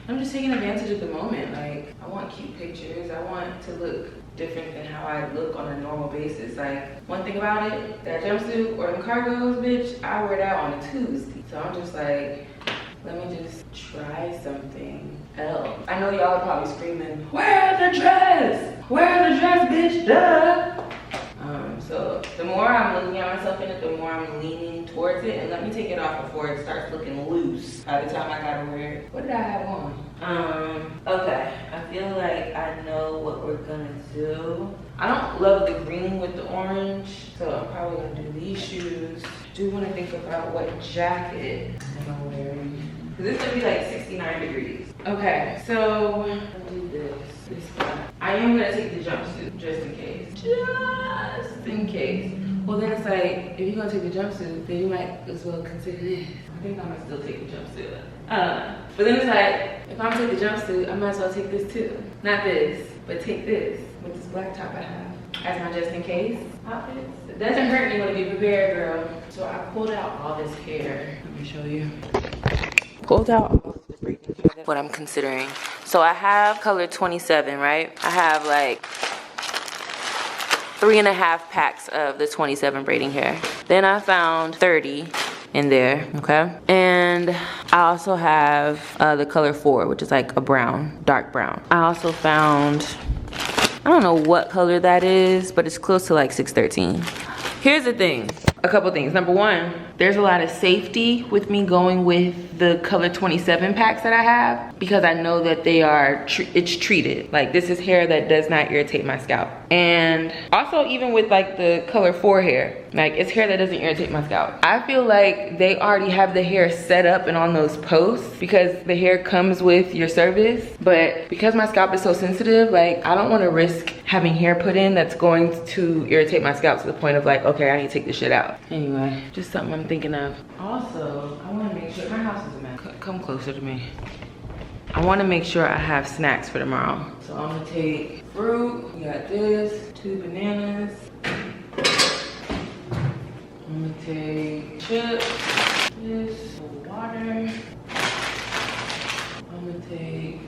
I'm just taking advantage of the moment. Like, I want cute pictures. I want to look different than how I look on a normal basis. Like, one thing about it, that jumpsuit or the cargos, bitch, I wear that on a Tuesday. So I'm just like, let me just try something else. I know y'all are probably screaming, wear the dress! Wear the dress, bitch, duh! So the more I'm looking at myself in it, the more I'm leaning towards it. And let me take it off before it starts looking loose by the time I gotta wear it. What did I have on? Okay, I feel like I know what we're gonna do. I don't love the green with the orange, so I'm probably gonna do these shoes. I do wanna think about what jacket I'm wearing. Cause it's gonna be like 69 degrees. Okay, so I'll do this. I am gonna take the jumpsuit just in case. Just in case. Well, then it's like, if you're gonna take the jumpsuit, then you might as well consider this. I think I'm gonna still take the jumpsuit. But then it's like, if I'm gonna take the jumpsuit, I might as well take this too. Not this, but take this with this black top I have. as my just in case outfits. It doesn't hurt me when to be prepared, girl. So I pulled out all this hair. Let me show you. Pulled out all of the braiding hair. That's what I'm considering. So I have color 27, right? I have like 3.5 packs of the 27 braiding hair. Then I found 30 in there, okay? And I also have the color 4, which is like a brown, dark brown. I also found, I don't know what color that is, but it's close to like 613. Here's the thing, a couple things. Number one, there's a lot of safety with me going with the color 27 packs that I have because I know that they are, it's treated. Like this is hair that does not irritate my scalp. And also even with like the color 4 hair, like it's hair that doesn't irritate my scalp. I feel like they already have the hair set up and on those posts because the hair comes with your service. But because my scalp is so sensitive, like I don't want to risk having hair put in that's going to irritate my scalp to the point of like, okay, I need to take this shit out. Anyway, just something I'm thinking of. Also, I want to make sure, my house is a mess. Come closer to me. I want to make sure I have snacks for tomorrow. So I'm gonna take fruit. We got this, 2 bananas. I'm gonna take chips, this, water. I'm gonna take,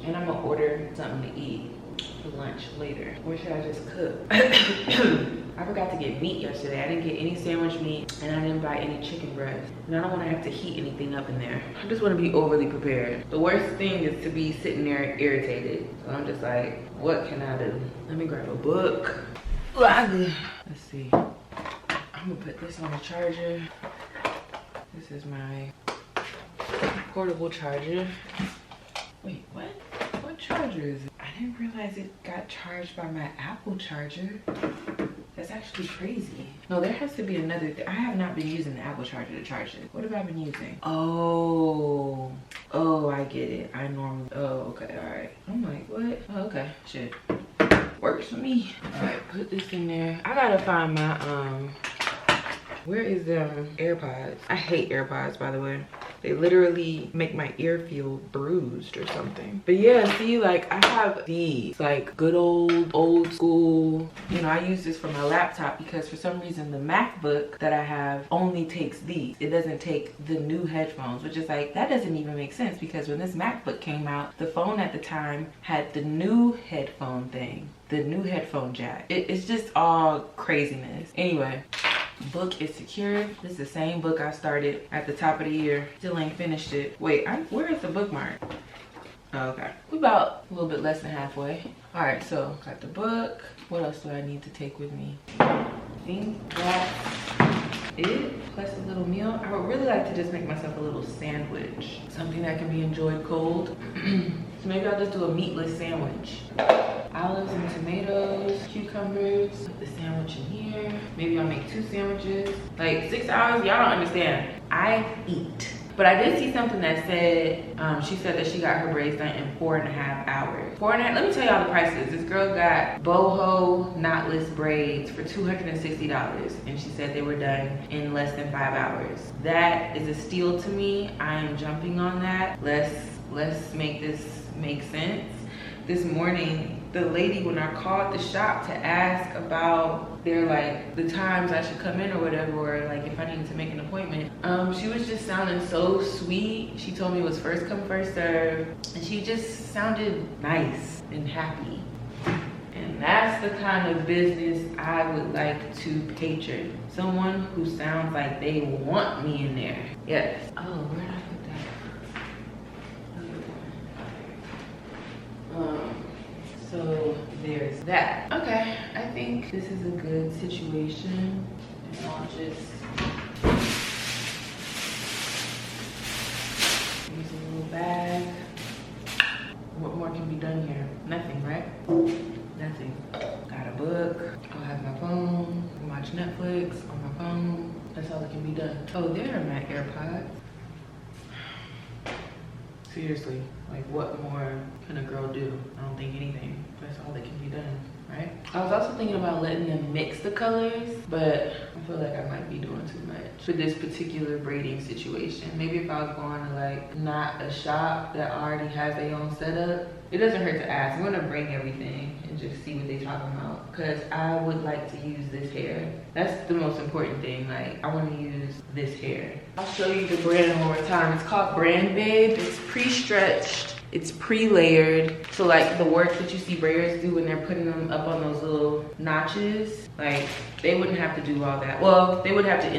and I'm gonna order something to eat for lunch later. Or should I just cook? I forgot to get meat yesterday. I didn't get any sandwich meat and I didn't buy any chicken breast. And I don't want to have to heat anything up in there. I just want to be overly prepared. The worst thing is to be sitting there irritated. So I'm just like, what can I do? Let me grab a book. Let's see. I'm gonna put this on the charger. This is my portable charger. Wait, what? What charger is it? I didn't realize it got charged by my Apple charger. That's actually crazy. No, there has to be another thing. I have not been using the Apple charger to charge it. What have I been using? Oh, I get it. I normally, okay, all right. I'm like, what? Oh, okay, shit. Works for me. All right, put this in there. I gotta find my, where is AirPods? I hate AirPods, by the way. They literally make my ear feel bruised or something. But yeah, see, like I have these, like good old school. You know, I use this for my laptop because for some reason the MacBook that I have only takes these. It doesn't take the new headphones, which is like, that doesn't even make sense because when this MacBook came out, the phone at the time had the new headphone thing, the new headphone jack. It's just all craziness. Anyway. Book is secured. This is the same book I started at the top of the year. Still ain't finished it. Wait, where is the bookmark? Oh, okay. We about a little bit less than halfway. All right, so got the book. What else do I need to take with me? I think that's it, plus a little meal. I would really like to just make myself a little sandwich. Something that can be enjoyed cold. So maybe I'll just do a meatless sandwich. Olives and tomatoes, cucumbers. Put the sandwich in here. Maybe I'll make 2 sandwiches. Like 6 hours, y'all don't understand. I eat. But I did see something that said, she said that she got her braids done in 4.5 hours. 4.5, let me tell y'all the prices. This girl got boho knotless braids for $260. And she said they were done in less than 5 hours. That is a steal to me. I am jumping on that. Let's make this make sense. This morning, the lady, when I called the shop to ask about their, like, the times I should come in or whatever, or like if I needed to make an appointment, she was just sounding so sweet. She told me it was first come, first serve, and she just sounded nice and happy. And that's the kind of business I would like to patron. Someone who sounds like they want me in there. Yes. Oh, where did I put that? So there's that. Okay, I think this is a good situation. And I'll just use a little bag. What more can be done here? Nothing, right? Nothing. Got a book. I'll have my phone. Watch Netflix on my phone. That's all that can be done. Oh, there are my AirPods. Seriously, like what more can a girl do? I don't think anything. That's all that can be done. right? I was also thinking about letting them mix the colors, but I feel like I might be doing too much for this particular braiding situation. Maybe if I was going to like not a shop that already has their own setup, it doesn't hurt to ask. I'm gonna bring everything and just see what they talking about, because I would like to use this hair. That's the most important thing. Like, I want to use this hair. I'll show you the brand one more time. It's called Brand Babe. It's pre-stretched. It's pre-layered. So like the work that you see braiders do when they're putting them up on those little notches, like they wouldn't have to do all that. Well, they would have to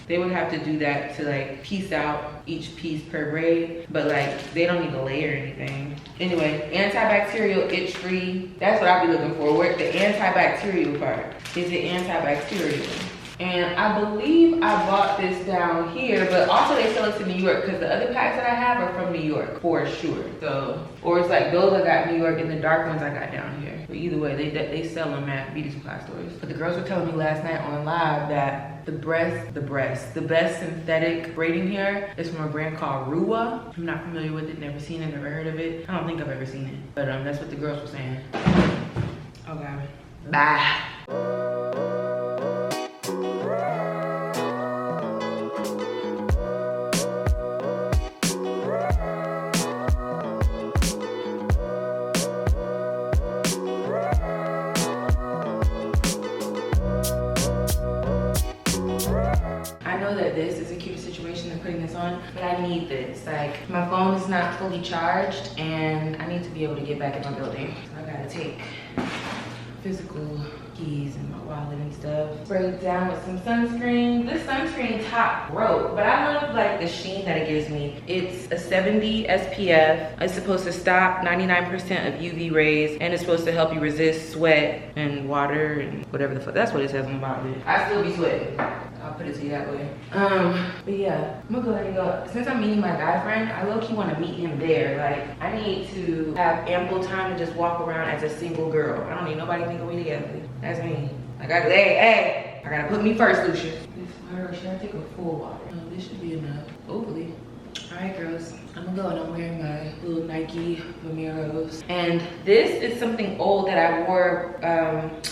they would have to do that to like piece out each piece per braid, but like they don't need to layer anything. Anyway, antibacterial, itch free. That's what I'll be looking for. Where's the antibacterial part? Is it antibacterial? And I believe I bought this down here, but also they sell it to New York, because the other packs that I have are from New York for sure. So, or it's like those I got in New York and the dark ones I got down here. But either way, they sell them at beauty supply stores. But the girls were telling me last night on live that the best synthetic braiding hair is from a brand called Rua. I'm not familiar with it, never seen it, never heard of it. I don't think I've ever seen it, but that's what the girls were saying. Okay, bye. This is a cute situation of putting this on, but I need this. Like, my phone is not fully charged and I need to be able to get back in my building. So I gotta take physical keys and my wallet and stuff. Spray it down with some sunscreen. This sunscreen top broke, but I love like the sheen that it gives me. It's a 70 SPF. It's supposed to stop 99% of UV rays, and it's supposed to help you resist sweat and water and whatever the fuck. That's what it says on the bottom. I still be sweating. I'll put it to you that way. But yeah, I'm gonna go ahead and go. Since I'm meeting my guy friend, I low-key want to meet him there. Like, I need to have ample time to just walk around as a single girl. I don't need nobody to think of me together. That's me. Like, hey, I gotta put me first, Lucia. Should I take a full water? No, this should be enough. Hopefully. All right, girls, I'm gonna go, and I'm wearing my little Nike Vomeros. And this is something old that I wore.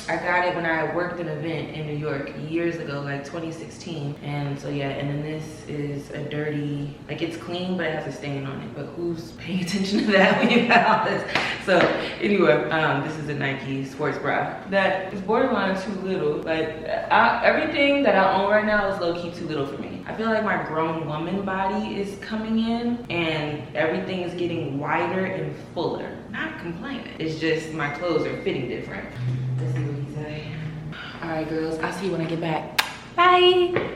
I got it when I worked an event in New York years ago, like 2016. And so yeah, and then this is a dirty, like it's clean, but it has a stain on it. But who's paying attention to that when you got all this? So anyway, this is a Nike sports bra that is borderline too little. Like everything that I own right now is low-key too little for me. I feel like my grown woman body is coming in and everything is getting wider and fuller. Not complaining. It's just my clothes are fitting different. Let's see what he say. All right, girls, I'll see you when I get back. Bye.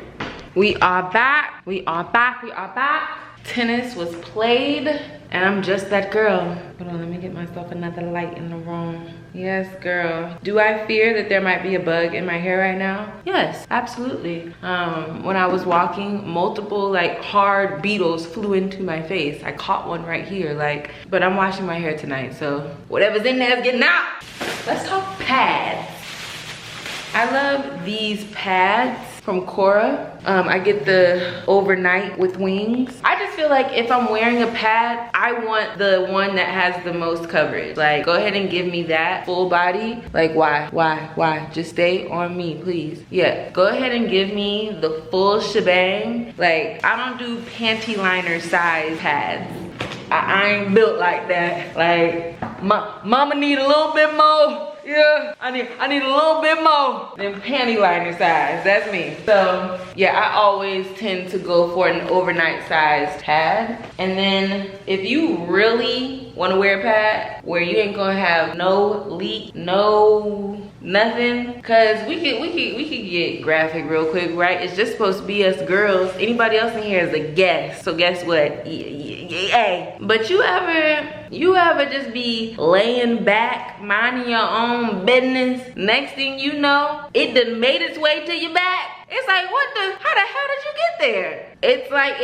We are back. We are back. We are back. Tennis was played and I'm just that girl. Hold on, let me get myself another light in the room. Yes, girl. Do I fear that there might be a bug in my hair right now? Yes, absolutely. When I was walking, multiple like hard beetles flew into my face. I caught one right here, like, but I'm washing my hair tonight, so whatever's in there is getting out. Let's talk pads. I love these pads from Cora. I get the overnight with wings. I just feel like if I'm wearing a pad, I want the one that has the most coverage. Like, go ahead and give me that full body. Like, why? Just stay on me, please. Yeah, go ahead and give me the full shebang. Like, I don't do panty liner size pads. I ain't built like that. Like, mama need a little bit more. Yeah, I need a little bit more than panty liner size. That's me. So yeah, I always tend to go for an overnight size pad. And then if you really want to wear a pad where you ain't gonna have no leak, no nothing, cause we could get graphic real quick, right? It's just supposed to be us girls. Anybody else in here is a guest. So guess what? Hey, but you ever just be laying back, minding your own business? Next thing you know, it done made its way to your back. It's like, how the hell did you get there? It's like,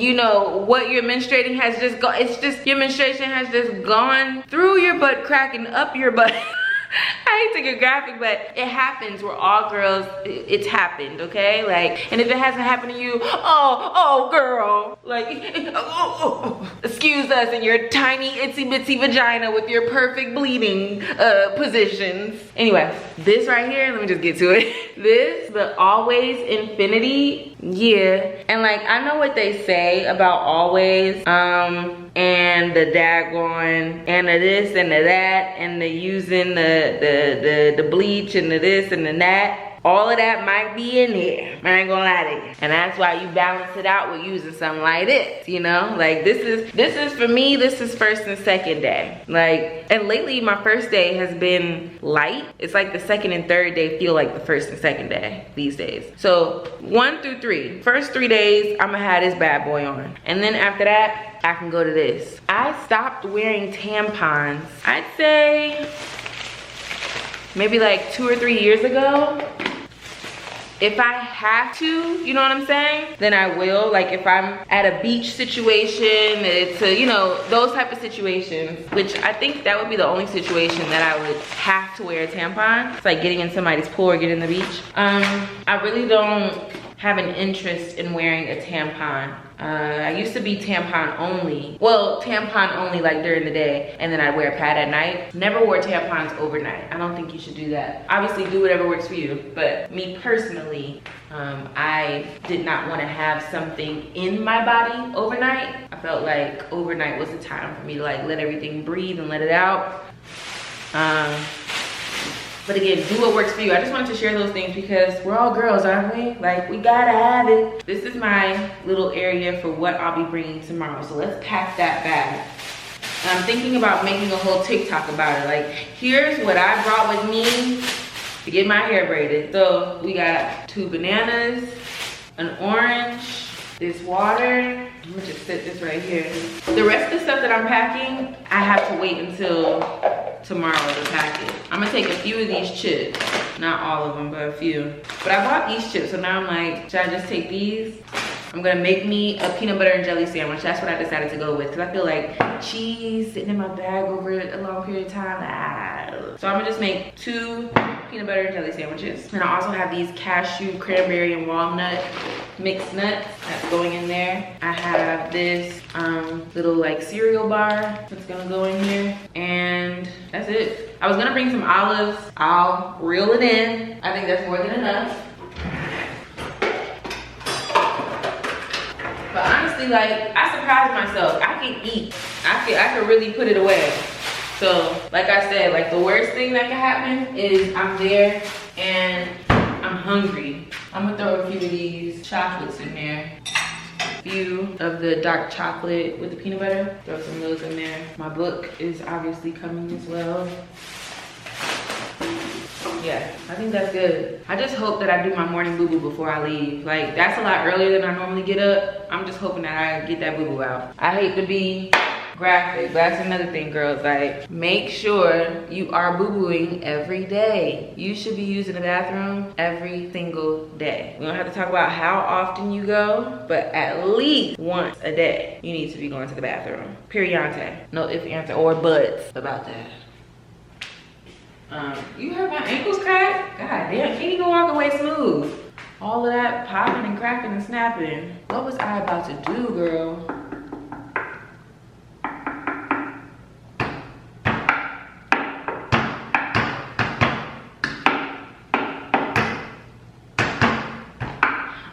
you know, what you're menstruating has just gone, it's just, your menstruation has just gone through your butt crack and up your butt. I hate to get graphic, but it happens. We're all girls. It's happened, okay? Like, and if it hasn't happened to you, oh, girl. Like, excuse us and your tiny itsy bitsy vagina with your perfect bleeding positions. Anyway, this right here, let me just get to it. This, the Always Infinity, yeah. And like, I know what they say about Always, and the daggone, and the this and the that, and the using the bleach and the this and the that. All of that might be in there. I ain't gonna lie to you. And that's why you balance it out with using something like this, you know? Like this is for me, this is first and second day. Like, and lately my first day has been light. It's like the second and third day feel like the first and second day these days. So 1 through 3. First 3 days, I'ma have this bad boy on. And then after that, I can go to this. I stopped wearing tampons, I'd say maybe like 2 or 3 years ago. If I have to, you know what I'm saying? Then I will. Like if I'm at a beach situation, it's a, you know, those type of situations, which I think that would be the only situation that I would have to wear a tampon. It's like getting in somebody's pool or getting in the beach. I really don't have an interest in wearing a tampon. I used to be tampon only. Well, tampon only like during the day, and then I'd wear a pad at night. Never wore tampons overnight. I don't think you should do that. Obviously do whatever works for you, but me personally, I did not want to have something in my body overnight. I felt like overnight was the time for me to like let everything breathe and let it out. But again, do what works for you. I just wanted to share those things because we're all girls, aren't we? Like, we gotta have it. This is my little area for what I'll be bringing tomorrow. So let's pack that bag. And I'm thinking about making a whole TikTok about it. Like, here's what I brought with me to get my hair braided. So we got 2 bananas, an orange, this water. I'm gonna just set this right here. The rest of the stuff that I'm packing, I have to wait until tomorrow to pack it. I'm gonna take a few of these chips. Not all of them, but a few. But I bought these chips, so now I'm like, should I just take these? I'm gonna make me a peanut butter and jelly sandwich. That's what I decided to go with, because I feel like cheese sitting in my bag over a long period of time. So I'm gonna just make 2 peanut butter and jelly sandwiches. And I also have these cashew, cranberry, and walnut mixed nuts that's going in there. I have this little like cereal bar that's gonna go in here, and that's it. I was gonna bring some olives. I'll reel it in. I think that's more than enough. But honestly, like, I surprised myself. I can eat. I could really put it away. So, like I said, like the worst thing that can happen is I'm there and I'm hungry. I'm gonna throw a few of these chocolates in there. A few of the dark chocolate with the peanut butter. Throw some of those in there. My book is obviously coming as well. Yeah, I think that's good. I just hope that I do my morning boo-boo before I leave. Like, that's a lot earlier than I normally get up. I'm just hoping that I get that boo-boo out. I hate to be graphic, but that's another thing, girls. Like, make sure you are boo-booing every day. You should be using the bathroom every single day. We don't have to talk about how often you go, but at least once a day, you need to be going to the bathroom. Period. No ifs, ands, or buts about that. You heard my ankles crack? God damn, can't even walk away smooth. All of that popping and cracking and snapping. What was I about to do, girl?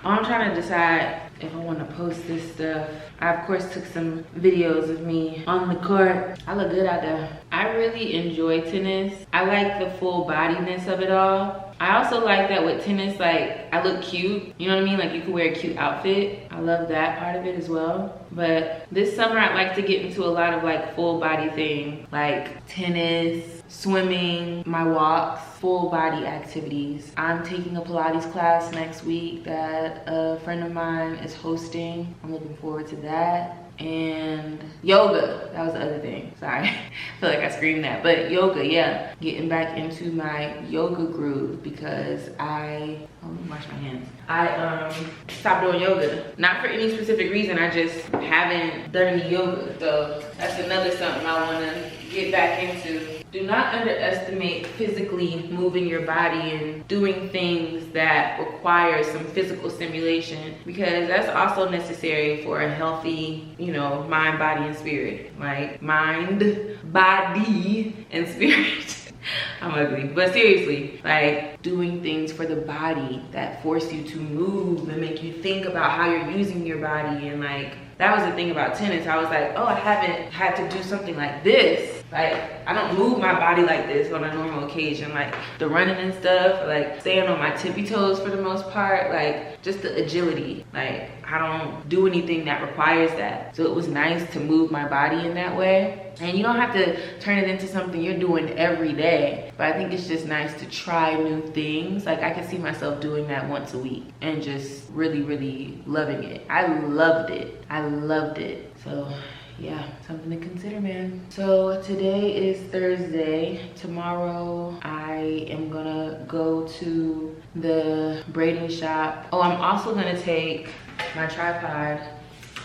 I'm trying to decide if I want to post this stuff. I of course took some videos of me on the court. I look good out there. I really enjoy tennis. I like the full bodiness of it all. I also like that with tennis, like, I look cute. You know what I mean? Like, you can wear a cute outfit. I love that part of it as well. But this summer, I'd like to get into a lot of like full body things, like tennis, swimming, my walks, full body activities. I'm taking a Pilates class next week that a friend of mine is hosting. I'm looking forward to that. And yoga, that was the other thing. Sorry, I feel like I screamed that, but yoga, yeah. Getting back into my yoga groove because let me wash my hands. I stopped doing yoga. Not for any specific reason, I just haven't done any yoga. So that's another something I wanna get back into do not underestimate physically moving your body and doing things that require some physical stimulation, because that's also necessary for a healthy, you know, mind, body, and spirit. Like mind, body, and spirit. I'm ugly, but seriously, like doing things for the body that force you to move and make you think about how you're using your body. And like, that was the thing about tennis. I was like, oh, I haven't had to do something like this. Like, I don't move my body like this on a normal occasion. Like the running and stuff, like staying on my tippy toes for the most part, like just the agility. Like I don't do anything that requires that. So it was nice to move my body in that way. And you don't have to turn it into something you're doing every day. But I think it's just nice to try new things. Like I can see myself doing that once a week and just really, really loving it. I loved it. I loved it. So yeah, something to consider, man. So today is Thursday. Tomorrow I am gonna go to the braiding shop. Oh, I'm also gonna take my tripod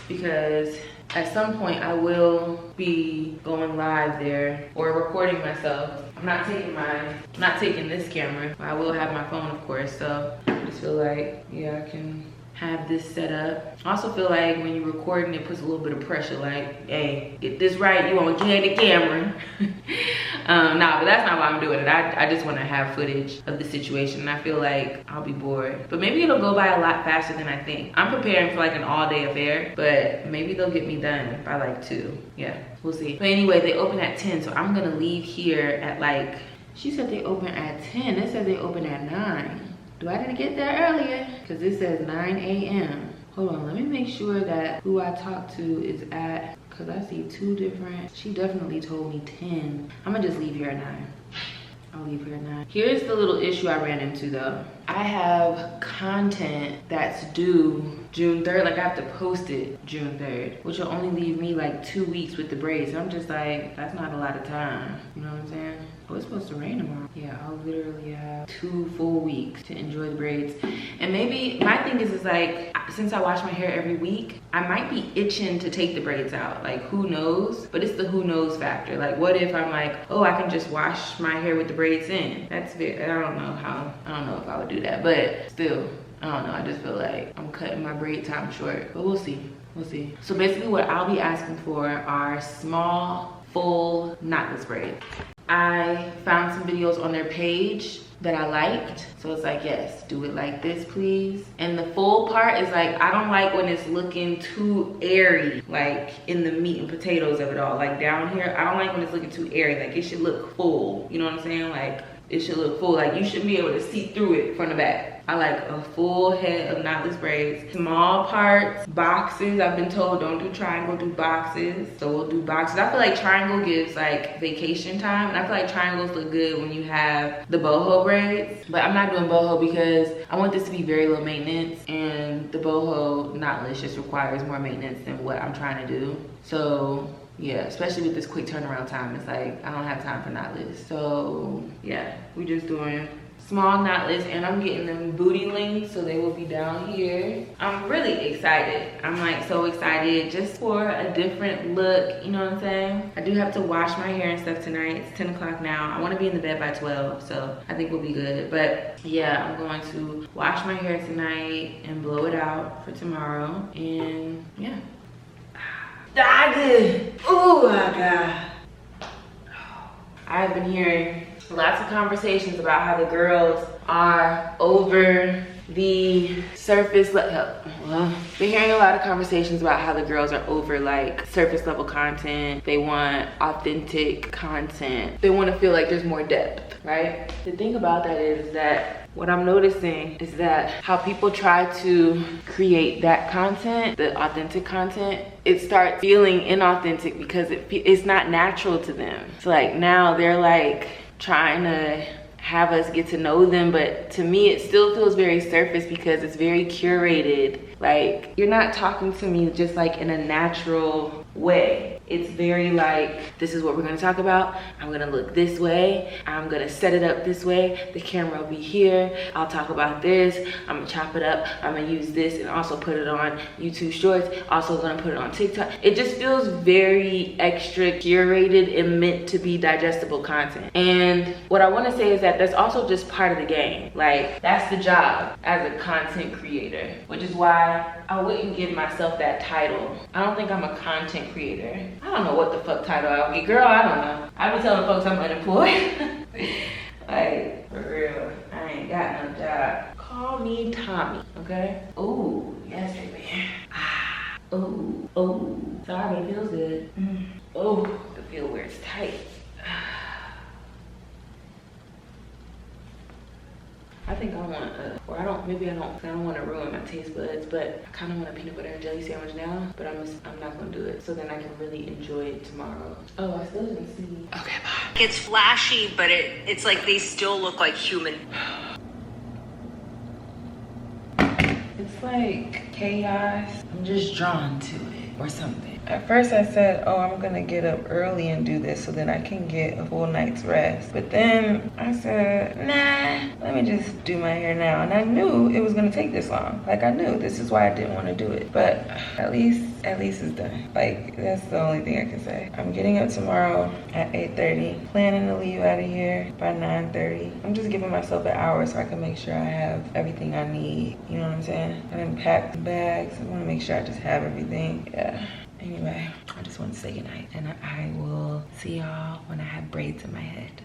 because at some point I will be going live there or recording myself. I'm not taking this camera. I will have my phone, of course. So I just feel like, yeah, I can have this set up. I also feel like when you're recording, it puts a little bit of pressure, like, hey, get this right, you want to get the camera. Nah, but that's not why I'm doing it. I just want to have footage of the situation, and I feel like I'll be bored. But maybe it'll go by a lot faster than I think. I'm preparing for like an all-day affair, but maybe they'll get me done by like 2. Yeah, we'll see. But anyway, they open at 10, so I'm gonna leave here at like, she said they open at 10. It said they open at 9. Do I gotta get there earlier? Because this says 9 a.m. Hold on, let me make sure that who I talked to is at, because I see 2 different. She definitely told me 10. I'm gonna just leave here at 9. I'll leave here at 9. Here's the little issue I ran into though. I have content that's due June 3rd. Like I have to post it June 3rd, which will only leave me like 2 weeks with the braids. I'm just like, that's not a lot of time. You know what I'm saying? Oh, it's supposed to rain tomorrow. Yeah, I'll literally have 2 full weeks to enjoy the braids. And maybe my thing is like, since I wash my hair every week, I might be itching to take the braids out. Like who knows? But it's the who knows factor. Like what if I'm like, oh, I can just wash my hair with the braids in? That's very, I don't know if I would do that, but still, I don't know. I just feel like I'm cutting my braid time short, but we'll see. We'll see. So basically what I'll be asking for are small, full knotless braids. I found some videos on their page that I liked. So it's like, yes, do it like this, please. And the full part is like, I don't like when it's looking too airy, like in the meat and potatoes of it all. Like down here, I don't like when it's looking too airy. Like it should look full, you know what I'm saying? Like it should look full. Like you should be able to see through it from the back. I like a full head of knotless braids. Small parts, boxes. I've been told don't do triangle, do boxes. So we'll do boxes. I feel like triangle gives like vacation time. And I feel like triangles look good when you have the boho braids. But I'm not doing boho because I want this to be very low maintenance. And the boho knotless just requires more maintenance than what I'm trying to do. So yeah, especially with this quick turnaround time, it's like I don't have time for knotless. So yeah, we just doing small knotless, and I'm getting them booty links, so they will be down here. I'm really excited. I'm like so excited just for a different look, you know what I'm saying? I do have to wash my hair and stuff tonight. It's 10 o'clock now. I want to be in the bed by 12, so I think we'll be good. But yeah, I'm going to wash my hair tonight and blow it out for tomorrow, and yeah. Oh my God. I've been hearing lots of conversations about how the girls are over the surface level. Well, been hearing a lot of conversations about how the girls are over like surface level content. They want authentic content. They want to feel like there's more depth, right? The thing about that is that what I'm noticing is that how people try to create that content, the authentic content, it starts feeling inauthentic because it's not natural to them. So like now they're like trying to have us get to know them, but to me it still feels very surface because it's very curated. Like, you're not talking to me just like in a natural way. It's very like, this is what we're gonna talk about. I'm gonna look this way. I'm gonna set it up this way. The camera will be here. I'll talk about this. I'm gonna chop it up. I'm gonna use this and also put it on YouTube Shorts. Also gonna put it on TikTok. It just feels very extra curated and meant to be digestible content. And what I wanna say is that that's also just part of the game. Like, that's the job as a content creator, which is why I wouldn't give myself that title. I don't think I'm a content creator. I don't know what the fuck title I'll get. Girl, I don't know. I be telling folks I'm unemployed. Like, for real, I ain't got no job. Call me Tommy, okay? Ooh, yes, baby. Ah, ooh, ooh. Sorry, but it feels good. Ooh, I can feel where it's tight. I think I want or I don't want to ruin my taste buds, but I kind of want a peanut butter and jelly sandwich now, but I'm not gonna do it, so then I can really enjoy it tomorrow. Oh, I still didn't see. Okay, bye. It's flashy, but it's like they still look like human. It's like chaos. I'm just drawn to it or something. At first I said, oh, I'm gonna get up early and do this so that I can get a full night's rest. But then I said, nah, let me just do my hair now. And I knew it was gonna take this long. Like, I knew this is why I didn't want to do it. But at least it's done. Like, that's the only thing I can say. I'm getting up tomorrow at 8:30, planning to leave out of here by 9:30. I'm just giving myself an hour so I can make sure I have everything I need. You know what I'm saying? I didn't pack the bags. I want to make sure I just have everything. Yeah. Anyway, I just want to say goodnight, and I will see y'all when I have braids in my head.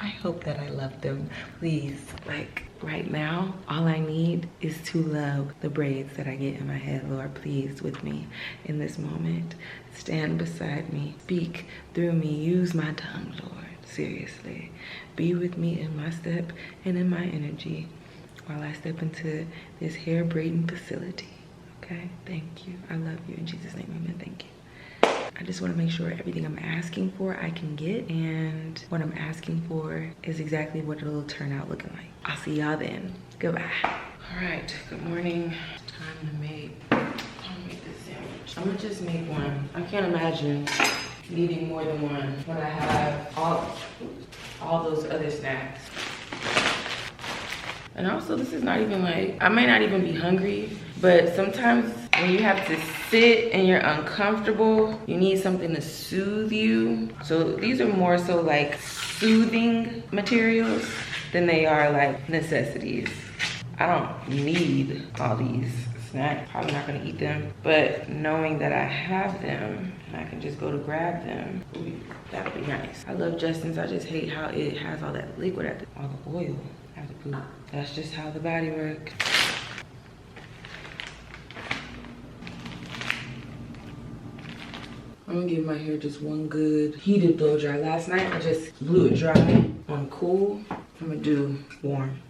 I hope that I love them. Please, like, right now, all I need is to love the braids that I get in my head. Lord, please, with me in this moment. Stand beside me. Speak through me. Use my tongue, Lord. Seriously. Be with me in my step and in my energy while I step into this hair braiding facility. Okay, thank you. I love you. In Jesus' name, amen. Thank you. I just want to make sure everything I'm asking for I can get, and what I'm asking for is exactly what it'll turn out looking like. I'll see y'all then. Goodbye. All right, good morning. Time to make this sandwich. I'm gonna just make one. I can't imagine needing more than one when I have all those other snacks. And also, this is not even like, I may not even be hungry, but sometimes when you have to sit and you're uncomfortable, you need something to soothe you. So these are more so like soothing materials than they are like necessities. I don't need all these snacks. Probably not gonna eat them, but knowing that I have them and I can just go to grab them, ooh, that would be nice. I love Justin's. I just hate how it has all that liquid at all the oil. That's just how the body works. I'm gonna give my hair just one good heated blow dry. Last night I just blew it dry on cool. I'm gonna do warm.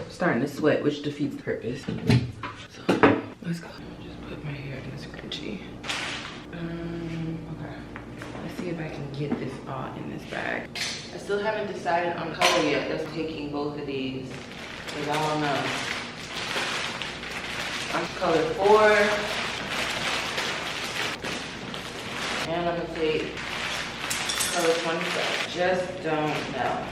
Starting to sweat, which defeats the purpose. So let's go. Just put my hair in this scrunchie. Okay. Let's see if I can get this all in this bag. I still haven't decided on color yet. That's taking both of these, because I don't know. I'm color 4, and I'm gonna take color 27. Just don't know.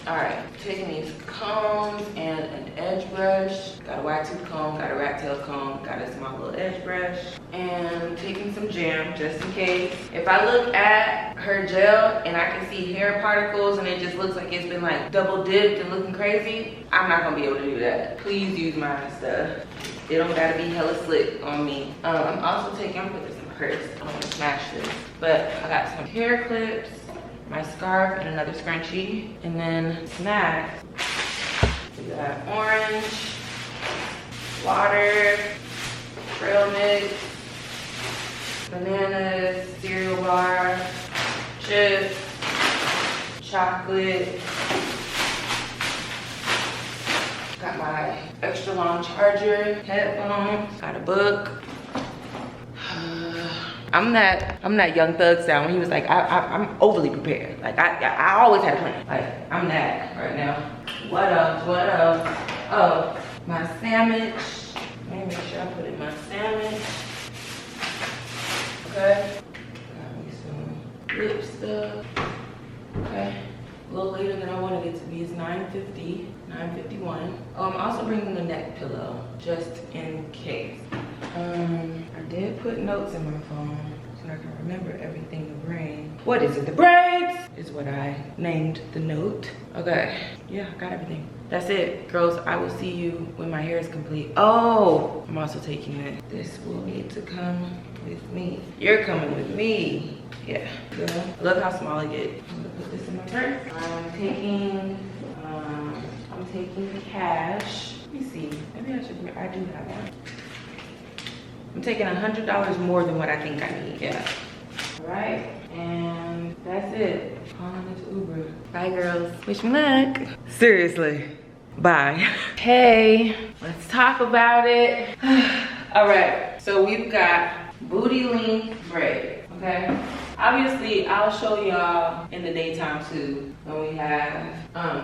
All right, taking these combs and an edge brush. Got a wide tooth comb, got a rat tail comb, got a small little edge brush, and taking some jam just in case. If I look at her gel and I can see hair particles and it just looks like it's been like double dipped and looking crazy, I'm not gonna be able to do that. Please use my stuff. It don't gotta be hella slick on me. I'm also taking, I'm gonna put this in my purse. I don't wanna smash this. But I got some hair clips, my scarf, and another scrunchie, and then snacks. We got orange, water, trail mix, bananas, cereal bar, chips, chocolate. Got my extra long charger, headphones, got a book. I'm that Young Thug sound when he was like, I'm overly prepared. Like I always had a plan. Like I'm that right now. What else? What else? Oh, my sandwich. Let me make sure I put in my sandwich. Okay. Got me some lip stuff. Okay. A little later than I wanted it to be. It's 9:50, 9:51. Oh, I'm also bringing a neck pillow just in case. I did put notes in my phone so I can remember everything to bring. What is it? The braids is what I named the note. Okay, yeah, got everything. That's it, girls. I will see you when my hair is complete. Oh, I'm also taking it. This will need to come with me. You're coming with me. Yeah, girl. I love how small I get. I'm gonna put this in my purse. I'm taking cash. Let me see. Maybe I should. I do have one. I'm taking $100 more than what I think I need. Yeah. All right, and that's it. Calling this Uber. Bye, girls. Wish me luck. Seriously. Bye. Hey, let's talk about it. All right, so we've got booty length braid. Okay. Obviously, I'll show y'all in the daytime too when we have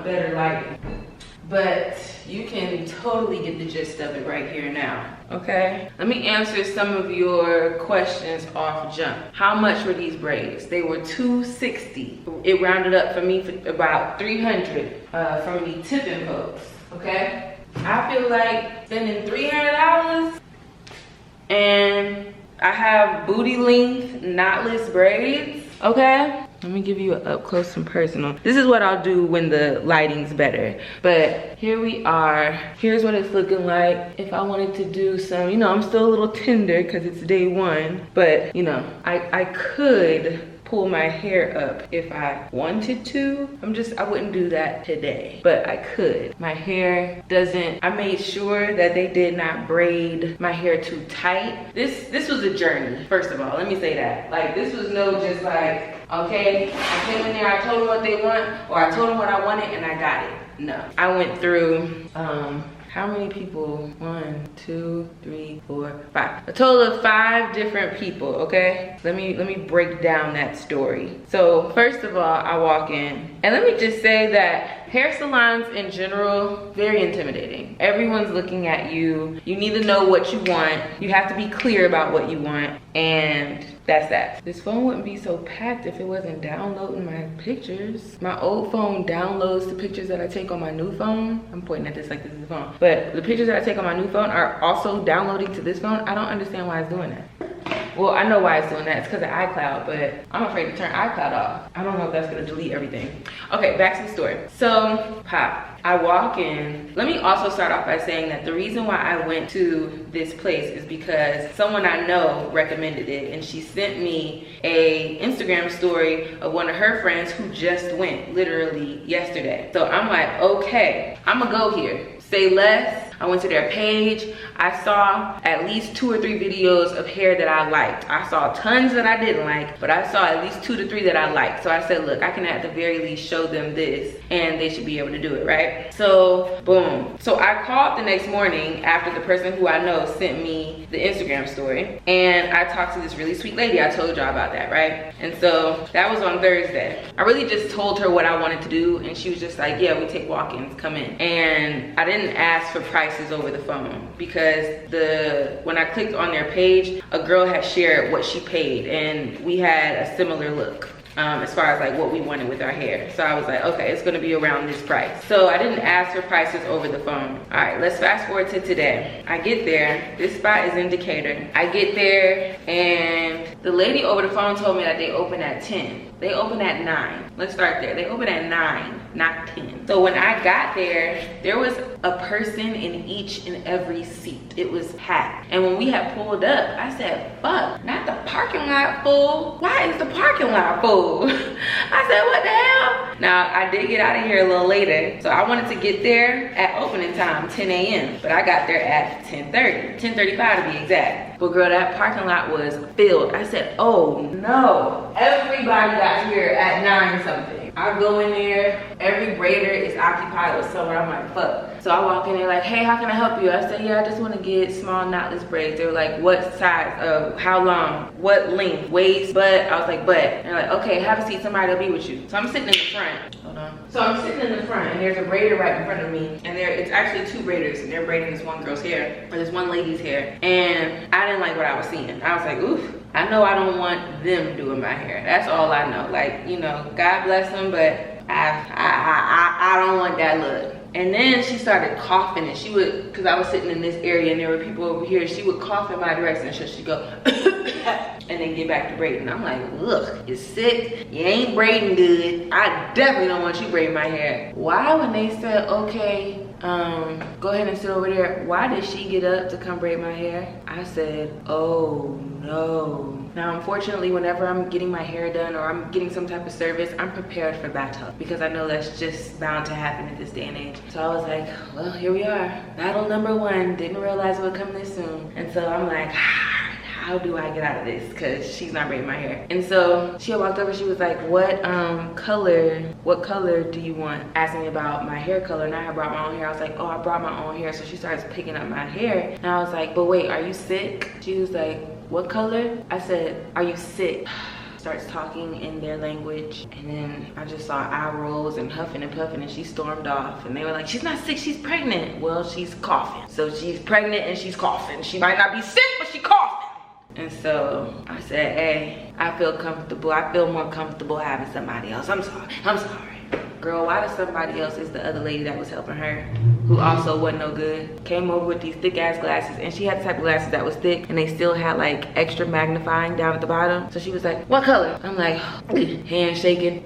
better lighting. But you can totally get the gist of it right here now, okay? Let me answer some of your questions off jump. How much were these braids? They were $260. It rounded up for me for about $300 from the tipping folks, okay? I feel like spending $300 and I have booty length knotless braids, okay? Let me give you an up close and personal. This is what I'll do when the lighting's better. But here we are. Here's what it's looking like. If I wanted to do some, you know, I'm still a little tender because it's day one. But, you know, I could pull my hair up if I wanted to. I wouldn't do that today, but I could. My hair doesn't, I made sure that they did not braid my hair too tight. This was a journey, first of all, let me say that. Like, this was no just like, okay, I came in there, I told them what they want, or I told them what I wanted and I got it. No, I went through, how many people? 1, 2, 3, 4, 5. A total of 5 different people, okay? Let me break down that story. So first of all, I walk in, and let me just say that hair salons in general, very intimidating. Everyone's looking at you. You need to know what you want. You have to be clear about what you want, and that's that. This phone wouldn't be so packed if it wasn't downloading my pictures. My old phone downloads the pictures that I take on my new phone. I'm pointing at this like this is a phone. But the pictures that I take on my new phone are also downloading to this phone. I don't understand why it's doing that. Well, I know why it's doing that. It's because of iCloud, but I'm afraid to turn iCloud off. I don't know if that's gonna delete everything. Okay, back to the story. So, pop, I walk in. Let me also start off by saying that the reason why I went to this place is because someone I know recommended it, and she sent me a Instagram story of one of her friends who just went literally yesterday. So I'm like, okay, I'm gonna go here. Say less. I went to their page. I saw at least 2 or 3 videos of hair that I liked. I saw tons that I didn't like, but I saw at least 2 to 3 that I liked. So I said, look, I can at the very least show them this and they should be able to do it, right? So, boom. So I called the next morning after the person who I know sent me the Instagram story, and I talked to this really sweet lady. I told y'all about that, right? And so that was on Thursday. I really just told her what I wanted to do, and she was just like, yeah, we take walk-ins, come in. And I didn't ask for prices over the phone because when I clicked on their page, a girl had shared what she paid, and we had a similar look. As far as like what we wanted with our hair. So I was like, okay, it's gonna be around this price. So I didn't ask for prices over the phone. All right, let's fast forward to today. I get there, this spot is in Decatur. I get there and the lady over the phone told me that they open at 10. They open at 9. Let's start there. They open at 9, not 10. So when I got there was a person in each and every seat. It was packed. And when we had pulled up, I said, fuck, not the parking lot full. Why is the parking lot full? I said, what the hell? Now, I did get out of here a little later, so I wanted to get there at opening time, 10 a.m. But I got there at 10:30, 10:35 to be exact. But girl, that parking lot was filled. I said, oh no. Everybody got here at 9 something. I go in there, every braider is occupied with someone. I'm like, fuck. So I walk in there like, hey, how can I help you? I said, yeah, I just want to get small knotless braids. They were like, what size? How long? What length? Waist? Butt? I was like, butt. And they're like, okay, have a seat. Somebody will be with you. So I'm sitting in the front. Hold on. So I'm sitting in the front, and there's a braider right in front of me. And it's actually 2 braiders, and they're braiding this one girl's hair, or this one lady's hair. And I didn't like what I was seeing. I was like, oof. I know I don't want them doing my hair. That's all I know. Like, you know, God bless them, but I don't want that look. And then she started coughing, and she would, because I was sitting in this area and there were people over here, she would cough in my direction, so she'd go and then get back to braiding. I'm like, look, you're sick, you ain't braiding good. I definitely don't want you braiding my hair. Why, when they said, okay, go ahead and sit over there, why did she get up to come braid my hair? I said, oh no. Now, unfortunately, whenever I'm getting my hair done or I'm getting some type of service, I'm prepared for battle, because I know that's just bound to happen in this day and age. So I was like, well, here we are. Battle number 1. Didn't realize it would come this soon. And so I'm like, how do I get out of this? Because she's not braiding my hair. And so she had walked over, she was like, what color do you want? Asking me about my hair color, and I had brought my own hair. I was like, oh, I brought my own hair. So she starts picking up my hair, and I was like, but wait, are you sick? She was like, what color? I said, are you sick? Starts talking in their language, and then I just saw eye rolls and huffing and puffing, and she stormed off. And they were like, she's not sick, she's pregnant. Well, she's coughing. So she's pregnant and she's coughing. She might not be sick, but she coughing. And so I said, hey, I feel comfortable. I feel more comfortable having somebody else. I'm sorry. Girl, why does somebody else is the other lady that was helping her, who also wasn't no good, came over with these thick ass glasses, and she had the type of glasses that was thick and they still had like extra magnifying down at the bottom. So she was like, what color? I'm like, hand shaking,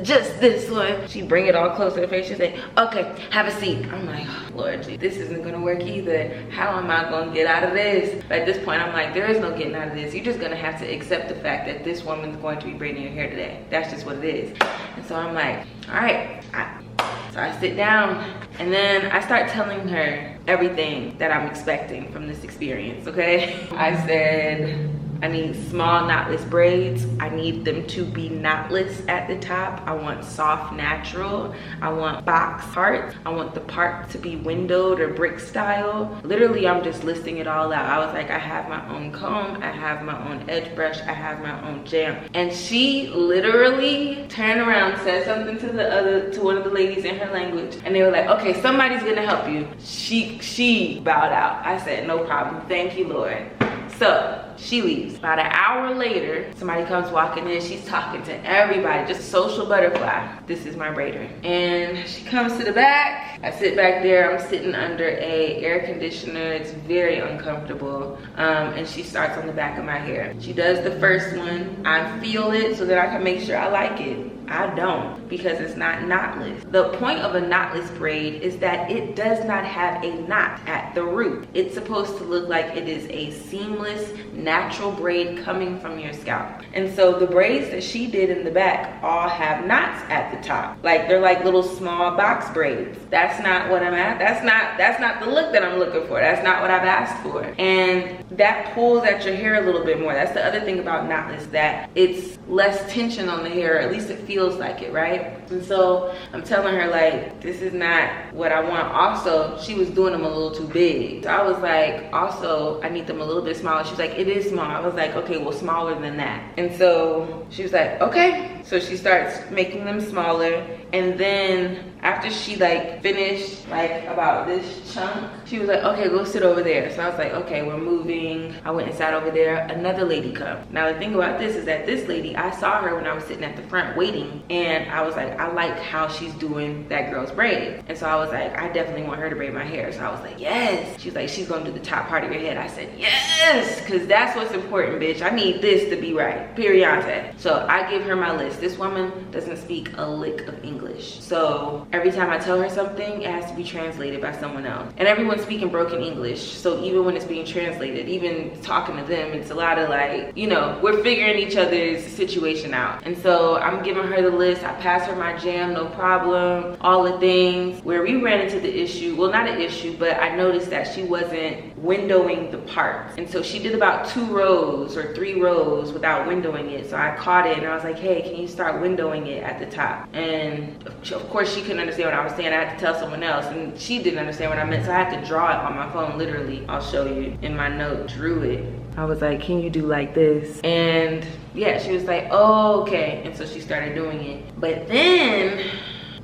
just this one. She bring it all close to the face. She said, okay, have a seat. I'm like, oh, Lord, this isn't gonna work either. How am I gonna get out of this? But at this point, I'm like, there is no getting out of this. You're just gonna have to accept the fact that this woman's going to be braiding your hair today. That's just what it is. And so I'm like, all right. So I sit down, and then I start telling her everything that I'm expecting from this experience, okay? I said, I need small knotless braids. I need them to be knotless at the top. I want soft natural. I want box parts. I want the part to be windowed or brick style. Literally, I'm just listing it all out. I was like, I have my own comb. I have my own edge brush. I have my own jam. And she literally turned around, said something to one of the ladies in her language. And they were like, okay, somebody's gonna help you. She bowed out. I said, no problem. Thank you, Lord. So she leaves. About an hour later, somebody comes walking in. She's talking to everybody, just social butterfly. This is my braider. And she comes to the back. I sit back there. I'm sitting under a air conditioner. It's very uncomfortable. And she starts on the back of my hair. She does the first one. I feel it so that I can make sure I like it. I don't, because it's not knotless. The point of a knotless braid is that it does not have a knot at the root. It's supposed to look like it is a seamless, natural braid coming from your scalp. And so the braids that she did in the back all have knots at the top. Like, they're like little small box braids. That's not what I'm at. That's not the look that I'm looking for. That's not what I've asked for. And that pulls at your hair a little bit more. That's the other thing about knotless, that it's less tension on the hair, or at least it feels like it, right? And so I'm telling her, like, this is not what I want. Also, she was doing them a little too big. So I was like, also, I need them a little bit smaller. She was like, it is small. I was like, okay, well, smaller than that. And so she was like, okay. So she starts making them smaller. And then after she like finished like about this chunk, she was like, okay, go sit over there. So I was like, okay, we're moving. I went and sat over there. Another lady come. Now the thing about this is that this lady, I saw her when I was sitting at the front waiting, and I was like, I like how she's doing that girl's braid. And so I was like, I definitely want her to braid my hair. So I was like, yes. She was like, she's gonna do the top part of your head. I said, yes, because that's what's important, bitch. I need this to be right, period. So I give her my list. This woman doesn't speak a lick of English. So every time I tell her something, it has to be translated by someone else. And everyone's speaking broken English. So even when it's being translated, even talking to them, it's a lot of like, you know, we're figuring each other's situation out. And so I'm giving her her the list. I passed her my jam, no problem, all the things. Where we ran into the issue, well, not an issue, but I noticed that she wasn't windowing the parts. And so she did about 2 rows or 3 rows without windowing it. So I caught it and I was like, hey, can you start windowing it at the top? And of course she couldn't understand what I was saying. I had to tell someone else, and she didn't understand what I meant. So I had to draw it on my phone, literally. I'll show you in my note, drew it. I was like, can you do like this? And yeah, she was like, oh, okay. And so she started doing it. But then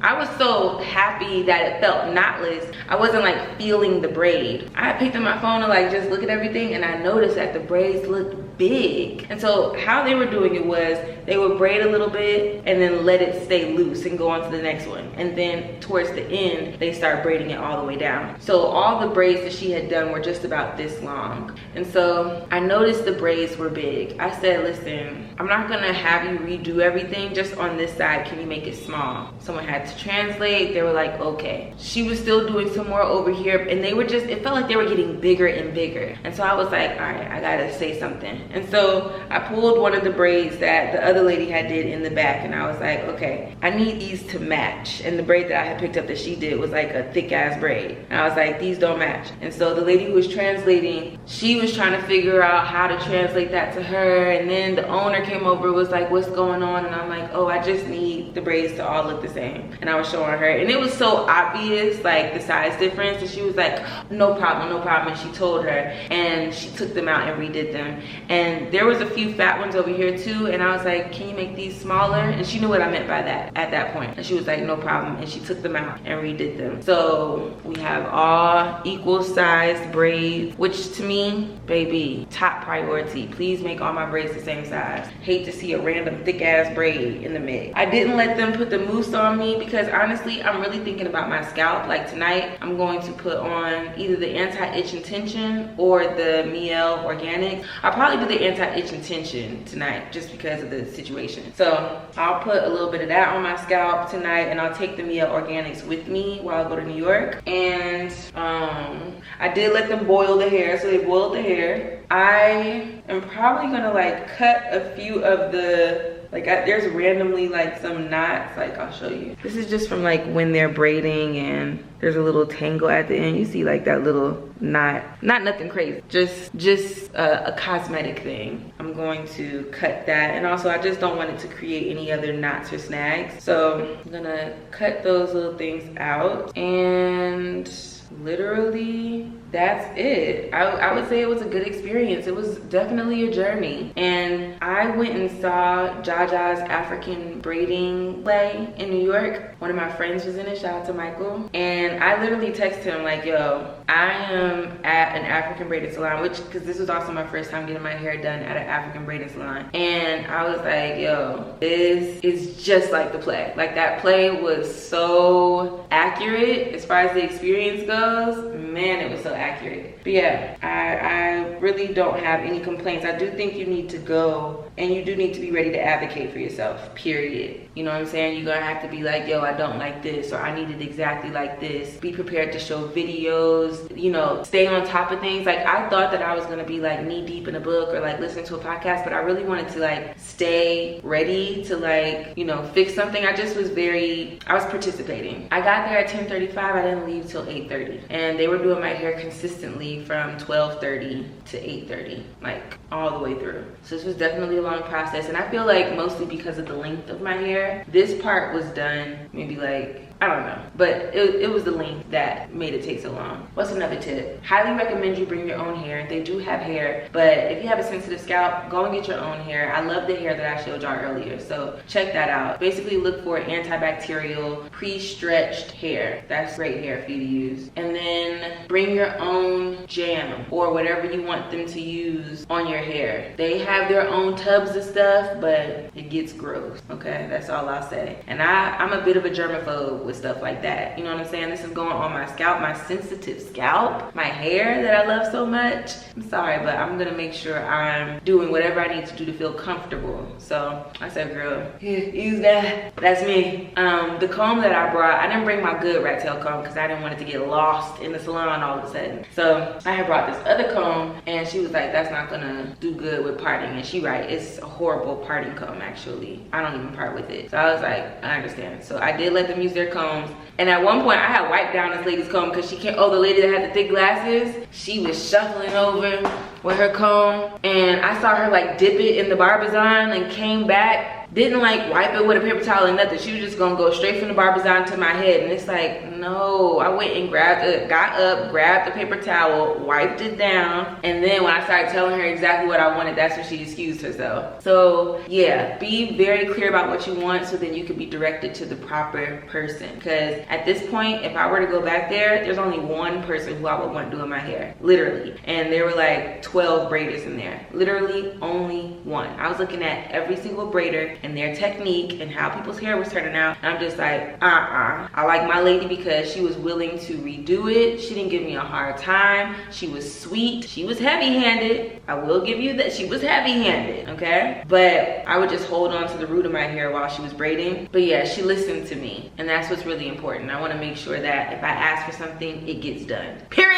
I was so happy that it felt knotless. I wasn't like feeling the braid. I picked up my phone to like just look at everything, and I noticed that the braids looked big. And so how they were doing it was they would braid a little bit and then let it stay loose and go on to the next one. And then towards the end, they start braiding it all the way down. So all the braids that she had done were just about this long. And so I noticed the braids were big. I said, listen, I'm not gonna have you redo everything, just on this side, can you make it small? Someone had to translate. They were like, okay. She was still doing some more over here, and they were just, it felt like they were getting bigger and bigger. And so I was like, all right, I gotta say something. And so I pulled one of the braids that the other lady had did in the back, and I was like, okay, I need these to match. And the braid that I had picked up that she did was like a thick ass braid. And I was like, these don't match. And so the lady who was translating, she was trying to figure out how to translate that to her. And then the owner came over, was like, what's going on? And I'm like, oh, I just need the braids to all look the same. And I was showing her, and it was so obvious, like the size difference. And she was like, no problem, no problem. And she told her, and she took them out and redid them. And there was a few fat ones over here too, and I was like, can you make these smaller? And she knew what I meant by that at that point. And she was like, no problem. And she took them out and redid them. So we have all equal sized braids, which to me, baby, top priority. Please make all my braids the same size. Hate to see a random thick ass braid in the mix. I didn't let them put the mousse on me because honestly, I'm really thinking about my scalp. Like tonight, I'm going to put on either the anti-itch intention or the Mielle Organics. I'll probably do the anti-itch intention tonight just because of the situation. So I'll put a little bit of that on my scalp tonight, and I'll take the Mielle Organics with me while I go to New York. And I did let them boil the hair, so they boiled the hair. I am probably gonna like cut a few of the, like there's randomly like some knots, like I'll show you. This is just from like when they're braiding, and there's a little tangle at the end. You see like that little knot, not nothing crazy, just a cosmetic thing. I'm going to cut that, and also I just don't want it to create any other knots or snags. So I'm gonna cut those little things out, and literally that's it. I would say it was a good experience. It was definitely a journey. And I went and saw Jaja's African braiding play in New York. One of my friends was in it, shout out to Michael. And I literally texted him like, yo, I am at an African braiding salon, which, because this was also my first time getting my hair done at an African braiding salon. And I was like, yo, this is just like the play. Like that play was so accurate as far as the experience goes. Man, it was so accurate. But yeah, I really don't have any complaints. I do think you need to go, and you do need to be ready to advocate for yourself, period. You know what I'm saying? You're gonna have to be like, yo, I don't like this, or I need it exactly like this. Be prepared to show videos, you know, stay on top of things. Like I thought that I was gonna be like knee deep in a book or like listening to a podcast, but I really wanted to like stay ready to like, you know, fix something. I was participating. I got there at 10:35, I didn't leave till 8:30. And they were doing my hair consistently from 12:30 to 8:30, like all the way through. So this was definitely a long process. And I feel like mostly because of the length of my hair, this part was done maybe like, I don't know, but it was the length that made it take so long. What's another tip? Highly recommend you bring your own hair. They do have hair, but if you have a sensitive scalp, go and get your own hair. I love the hair that I showed y'all earlier, so check that out. Basically look for antibacterial, pre-stretched hair. That's great hair for you to use. And then bring your own jam or whatever you want them to use on your hair. They have their own tubs of stuff, but it gets gross, okay? That's all I'll say. And I'm a bit of a germaphobe with stuff like that. You know what I'm saying? This is going on my scalp, my sensitive scalp, my hair that I love so much. I'm sorry, but I'm gonna make sure I'm doing whatever I need to do to feel comfortable. So I said, girl, use that. That's me. The comb that I brought, I didn't bring my good rat tail comb because I didn't want it to get lost in the salon all of a sudden. sudden. So I had brought this other comb and she was like, that's not gonna do good with parting. And she right, it's a horrible parting comb actually. I don't even part with it. So I was like, I understand. So I did let them use their combs. And at one point I had wiped down this lady's comb because she can't, oh, the lady that had the thick glasses, she was shuffling over with her comb. And I saw her like dip it in the Barbizon and came back. Didn't like wipe it with a paper towel or nothing. She was just gonna go straight from the Barbizon to my head. And it's like, no. I went and grabbed it, got up, grabbed the paper towel, wiped it down. And then when I started telling her exactly what I wanted, that's when she excused herself. So yeah, be very clear about what you want so then you can be directed to the proper person. Because at this point, if I were to go back there, there's only one person who I would want doing my hair, literally. And there were like 12 braiders in there. Literally only one. I was looking at every single braider and their technique and how people's hair was turning out. And I'm just like, I like my lady because she was willing to redo it. She didn't give me a hard time. She was sweet. She was heavy-handed. I will give you that. She was heavy-handed, okay? But I would just hold on to the root of my hair while she was braiding. But yeah, she listened to me. And that's what's really important. I want to make sure that if I ask for something, it gets done. Period.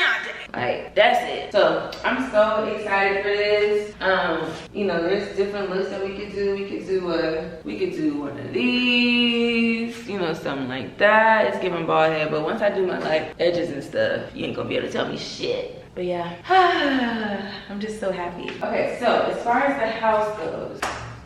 Like, that's it. So I'm so excited for this. You know, there's different looks that we could do. We could do one of these, you know, something like that. It's giving bald head, but once I do my like edges and stuff, you ain't gonna be able to tell me shit. But yeah, I'm just so happy. Okay, so as far as the house goes,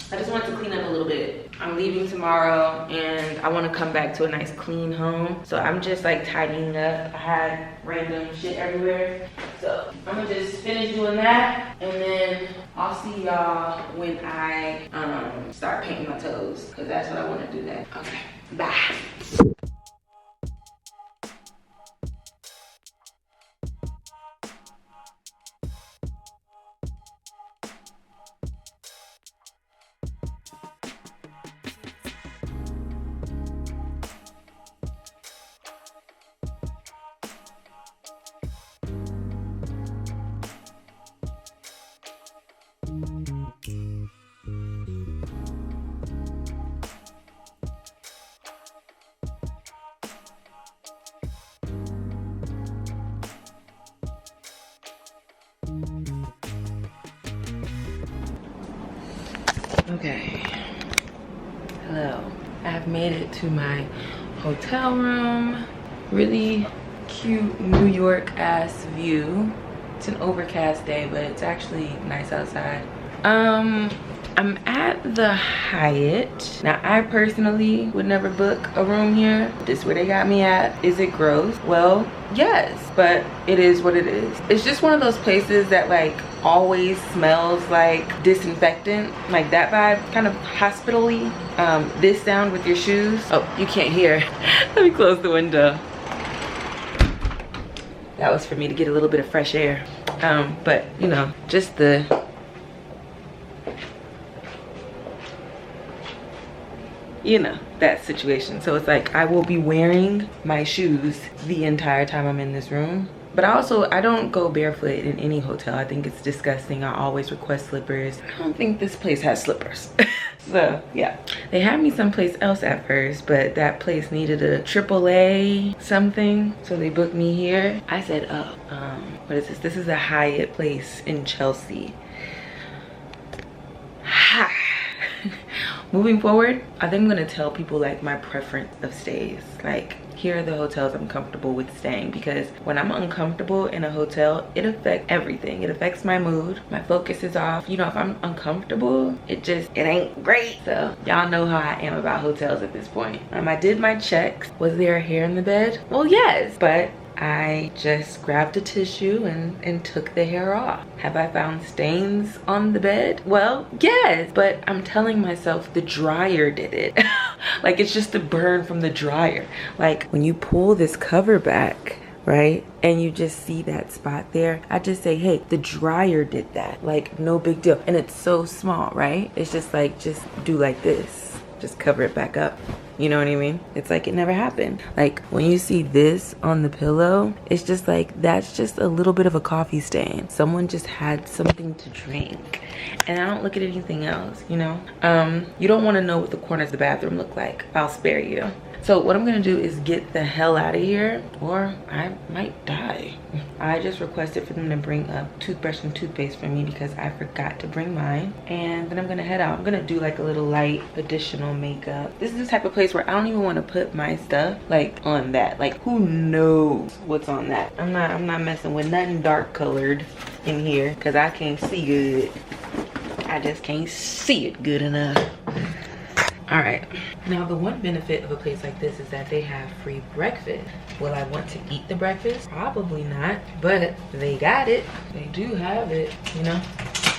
I just want to clean up a little bit. I'm leaving tomorrow and I want to come back to a nice clean home. So I'm just like tidying up. I had random shit everywhere. So I'm gonna just finish doing that and then I'll see y'all when I start painting my toes because that's what I want to do next. Okay, bye. Okay, hello. I have made it to my hotel room. Really cute New York ass view. It's an overcast day, but it's actually nice outside. I'm at the Hyatt. Now, I personally would never book a room here. This is where they got me at. Is it gross? Well, yes, but it is what it is. It's just one of those places that like always smells like disinfectant, like that vibe, kind of hospital-y. This sound with your shoes. Oh, you can't hear. Let me close the window. That was for me to get a little bit of fresh air. But you know, just the you know, that situation. So it's like I will be wearing my shoes the entire time I'm in this room. But I don't go barefoot in any hotel. I think it's disgusting. I always request slippers. I don't think this place has slippers. So yeah, they had me someplace else at first, but that place needed a AAA something, so they booked me here. I said, oh, what is this? This is a Hyatt place in Chelsea. Ha. Moving forward, I think I'm gonna tell people like my preference of stays. Like, here are the hotels I'm comfortable with staying, because when I'm uncomfortable in a hotel, it affects everything. It affects my mood. My focus is off. You know, if I'm uncomfortable, it ain't great. So y'all know how I am about hotels at this point. I did my checks. Was there a hair in the bed? Well, yes, but I just grabbed a tissue and took the hair off. Have I found stains on the bed? Well, yes, but I'm telling myself the dryer did it. Like, it's just the burn from the dryer. Like, when you pull this cover back, right, and you just see that spot there, I just say, hey, the dryer did that. Like, no big deal. And it's so small, right? It's just like, just do like this. Just cover it back up. You know what I mean? It's like it never happened. Like, when you see this on the pillow, it's just like, that's just a little bit of a coffee stain. Someone just had something to drink. And I don't look at anything else, you know? You don't want to know what the corners of the bathroom look like. I'll spare you. So what I'm gonna do is get the hell out of here or I might die. I just requested for them to bring up toothbrush and toothpaste for me because I forgot to bring mine. And then I'm gonna head out. I'm gonna do like a little light additional makeup. This is the type of place where I don't even want to put my stuff like on that. Like who knows what's on that. I'm not messing with nothing dark colored in here because I can't see good. I just can't see it good enough. All right, now the one benefit of a place like this is that they have free breakfast. Will I want to eat the breakfast? Probably not, but they got it. They do have it, you know?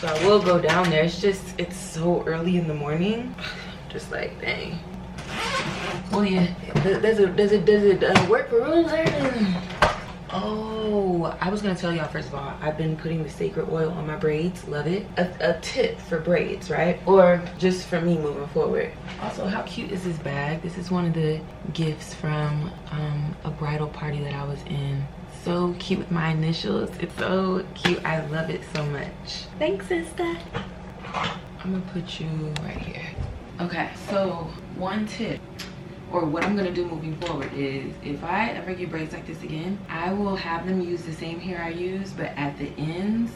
So I will go down there. It's just, it's so early in the morning. Just like, dang. Oh yeah, does it work for room service? Oh, I was gonna tell y'all, first of all, I've been putting the sacred oil on my braids. Love it. A tip for braids, right? Or just for me moving forward. Also, how cute is this bag? This is one of the gifts from a bridal party that I was in. So cute with my initials. It's so cute. I love it so much. Thanks, sister. I'm gonna put you right here. Okay, so one tip, or what I'm gonna do moving forward is, if I ever get braids like this again, I will have them use the same hair I use, but at the ends,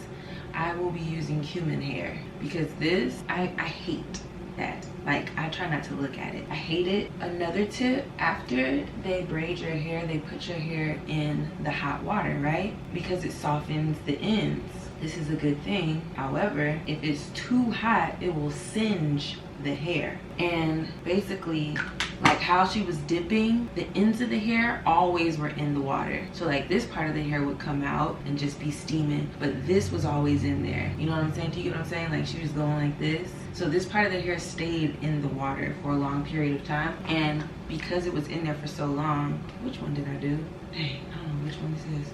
I will be using human hair. Because this, I hate that. Like, I try not to look at it. I hate it. Another tip, after they braid your hair, they put your hair in the hot water, right? Because it softens the ends. This is a good thing. However, if it's too hot, it will singe the hair. And basically, like how she was dipping, the ends of the hair always were in the water. So like this part of the hair would come out and just be steaming, but this was always in there. You know what I'm saying? Do you get what I'm saying? Like she was going like this. So this part of the hair stayed in the water for a long period of time. And because it was in there for so long, which one did I do? Dang, I don't know which one this is.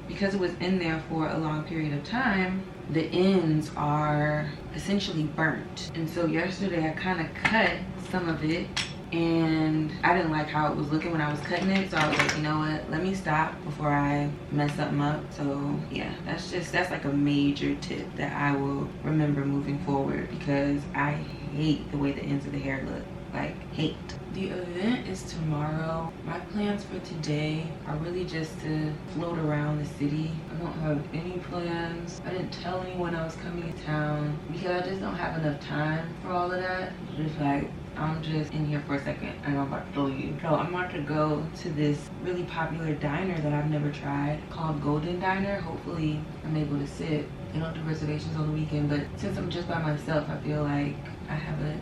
Because it was in there for a long period of time, the ends are essentially burnt. And so yesterday I kind of cut some of it and I didn't like how it was looking when I was cutting it. So I was like, you know what, let me stop before I mess something up. So yeah, that's like a major tip that I will remember moving forward, because I hate the way the ends of the hair look. Like, hate. The event is tomorrow. My plans for today are really just to float around the city. I don't have any plans. I didn't tell anyone I was coming to town because I just don't have enough time for all of that. Just like, I'm just in here for a second and I'm about to leave. So I'm about to go to this really popular diner that I've never tried called Golden Diner. Hopefully I'm able to sit. They don't do reservations on the weekend, but since I'm just by myself, I feel like I have a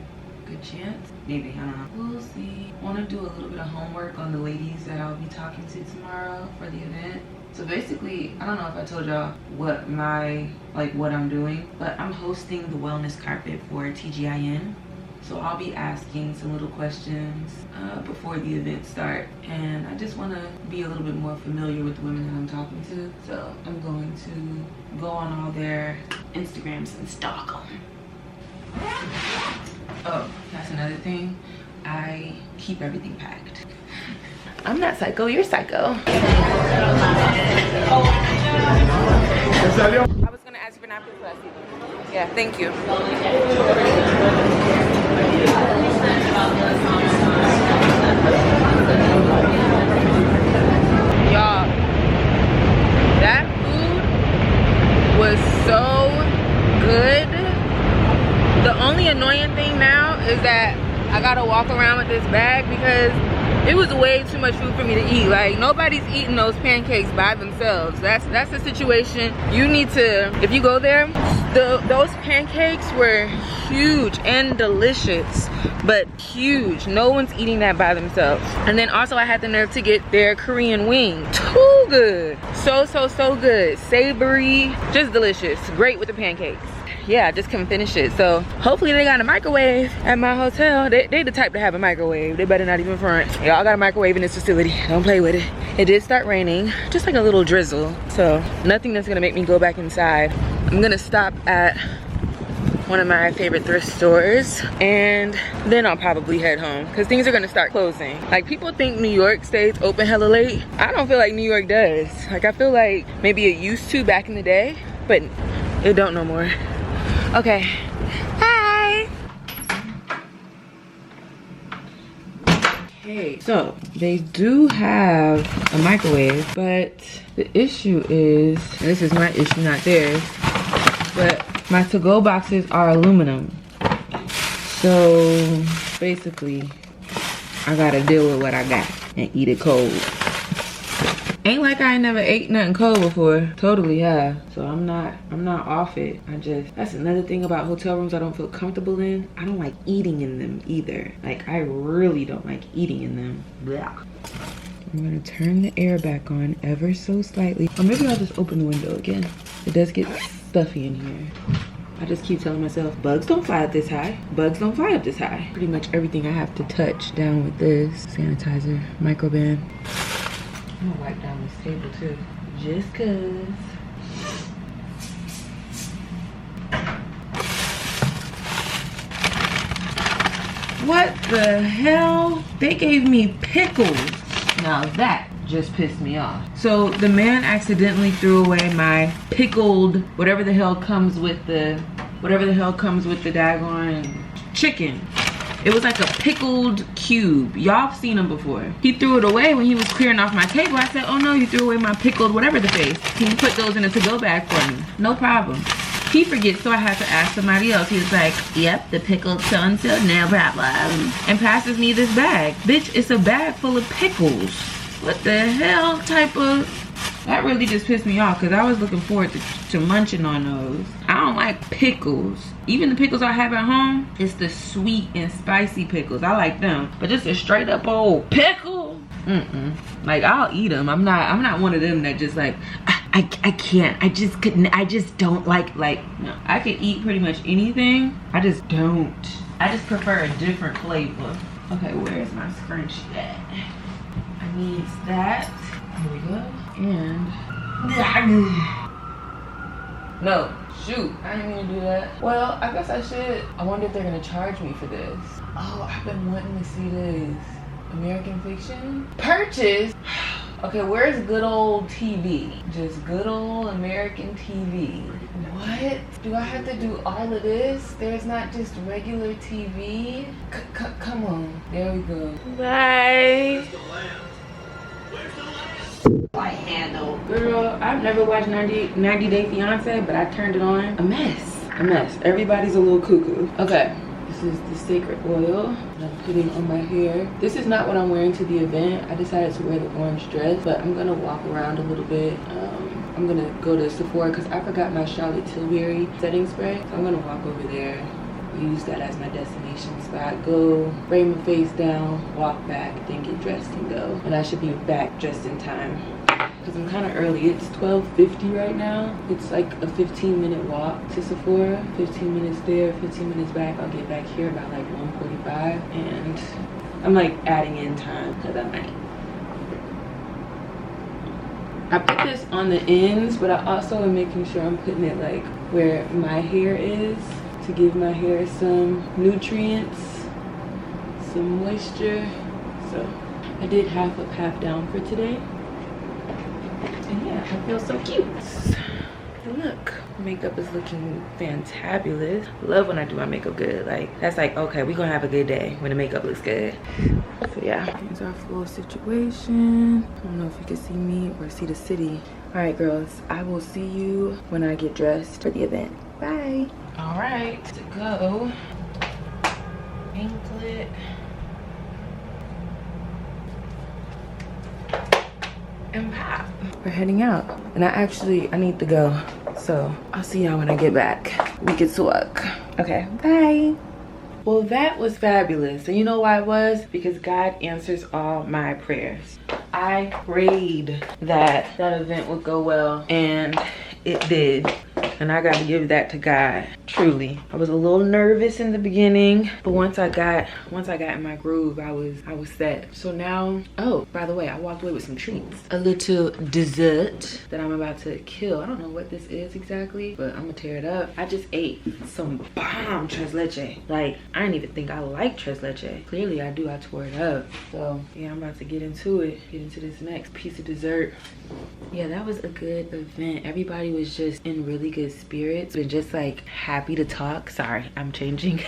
good chance. Maybe, I don't know. We'll see. I want to do a little bit of homework on the ladies that I'll be talking to tomorrow for the event. So basically, I don't know if I told y'all what I'm doing, but I'm hosting the wellness carpet for TGIN. So I'll be asking some little questions before the event start. And I just want to be a little bit more familiar with the women that I'm talking to. So I'm going to go on all their Instagrams and stalk them. Oh, that's another thing. I keep everything packed. I'm not psycho, you're psycho. I was gonna ask you for napkins, but I see them. Yeah, thank you. Y'all, that food was so good. The only annoying thing now is that I gotta walk around with this bag because it was way too much food for me to eat. Like, nobody's eating those pancakes by themselves. That's the situation. You need to, if you go there, those pancakes were huge and delicious, but huge. No one's eating that by themselves. And then also I had the nerve to get their Korean wing. Too good. So good. Savory, just delicious. Great with the pancakes. Yeah, I just couldn't finish it. So hopefully they got a microwave at my hotel. They the type to have a microwave. They better not even front. Y'all got a microwave in this facility. Don't play with it. It did start raining, just like a little drizzle. So nothing that's gonna make me go back inside. I'm gonna stop at one of my favorite thrift stores and then I'll probably head home because things are gonna start closing. Like, people think New York stays open hella late. I don't feel like New York does. Like, I feel like maybe it used to back in the day, but it don't no more. Okay, hi. Okay, so they do have a microwave, but the issue is, and this is my issue, not theirs, but my to-go boxes are aluminum. So basically, I gotta deal with what I got and eat it cold. Ain't like I ain't never ate nothing cold before. Totally have. So I'm not off it. That's another thing about hotel rooms I don't feel comfortable in. I don't like eating in them either. Like, I really don't like eating in them. Blah. I'm gonna turn the air back on ever so slightly. Or maybe I'll just open the window again. It does get stuffy in here. I just keep telling myself, bugs don't fly up this high. Bugs don't fly up this high. Pretty much everything I have to touch down with this sanitizer, microban. I'm gonna wipe down this table too, just cause. What the hell? They gave me pickles. Now that just pissed me off. So the man accidentally threw away my pickled, whatever the hell comes with the daggone chicken. It was like a pickled cube. Y'all have seen them before. He threw it away when he was clearing off my table. I said, oh no, you threw away my pickled whatever the face. Can you put those in a to-go bag for me? No problem. He forgets, so I had to ask somebody else. He was like, yep, the pickled so-and-so, no problem. And passes me this bag. Bitch, it's a bag full of pickles. What the hell type of... That really just pissed me off because I was looking forward to munching on those. I don't like pickles. Even the pickles I have at home, it's the sweet and spicy pickles. I like them. But just a straight up old pickle? Like, I'll eat them. I'm not one of them that just like, I can't. I just couldn't. I just don't like, no. I can eat pretty much anything. I just don't. I just prefer a different flavor. Okay, where's my scrunchie at? I need that. Here we go. And no, shoot, I didn't mean to do that. Well, I guess I should. I wonder if they're gonna charge me for this. Oh, I've been wanting to see this. American Fiction purchase. Okay, where's good old TV? Just good old American TV. What? Do I have to do all of this? There's not just regular TV? Come on. There we go. Bye. I handle. Girl, I've never watched 90 Day Fiance, but I turned it on. A mess. Everybody's a little cuckoo. Okay, this is the sacred oil that I'm putting on my hair. This is not what I'm wearing to the event. I decided to wear the orange dress, but I'm gonna walk around a little bit. I'm gonna go to Sephora because I forgot my Charlotte Tilbury setting spray. So I'm gonna walk over there, use that as my destination spot, go spray my face down, walk back, then get dressed and go. And I should be back just in time because I'm kind of early. It's 12:50 right now. It's like a 15-minute walk to Sephora. 15 minutes there, 15 minutes back. I'll get back here about like 1:45, and I'm like adding in time because I might. I put this on the ends, but I also am making sure I'm putting it like where my hair is, to give my hair some nutrients, some moisture. So I did half up, half down for today. And yeah, I feel so cute. And look, makeup is looking fantabulous. Love when I do my makeup good. Like, that's like, okay, we're gonna have a good day when the makeup looks good. So yeah, here's our floor situation. I don't know if you can see me or see the city. All right, girls, I will see you when I get dressed for the event. Bye. All right, to go. Anklet. And pop. We're heading out. And I need to go. So I'll see y'all when I get back. We get to work. Okay, bye. Well, that was fabulous. And you know why it was? Because God answers all my prayers. I prayed that that event would go well, and it did. And I gotta give that to God, truly. I was a little nervous in the beginning, but once I got in my groove, I was set. So now, oh, by the way, I walked away with some treats. A little dessert that I'm about to kill. I don't know what this is exactly, but I'm gonna tear it up. I just ate some bomb tres leche. Like, I didn't even think I liked tres leche. Clearly I do, I tore it up. So yeah, I'm about to get into it. Get into this next piece of dessert. Yeah, that was a good event. Everybody was just in really good spirits and just like happy to talk. Sorry, I'm changing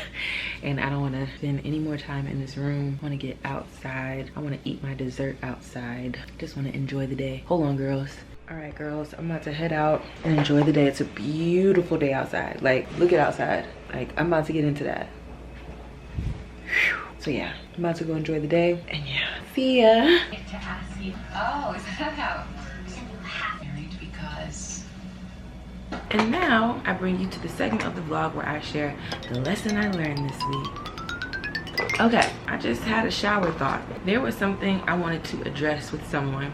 and I don't want to spend any more time in this room. I want to get outside. I want to eat my dessert outside. Just want to enjoy the day. Hold on, girls. All right, girls, I'm about to head out and enjoy the day. It's a beautiful day outside. Like, look at outside. Like, I'm about to get into that. Whew. So yeah, I'm about to go enjoy the day and yeah, see ya. To ask you, oh, is that how it works? Married because. And now I bring you to the segment of the vlog where I share the lesson I learned this week. Okay, I just had a shower thought. There was something I wanted to address with someone.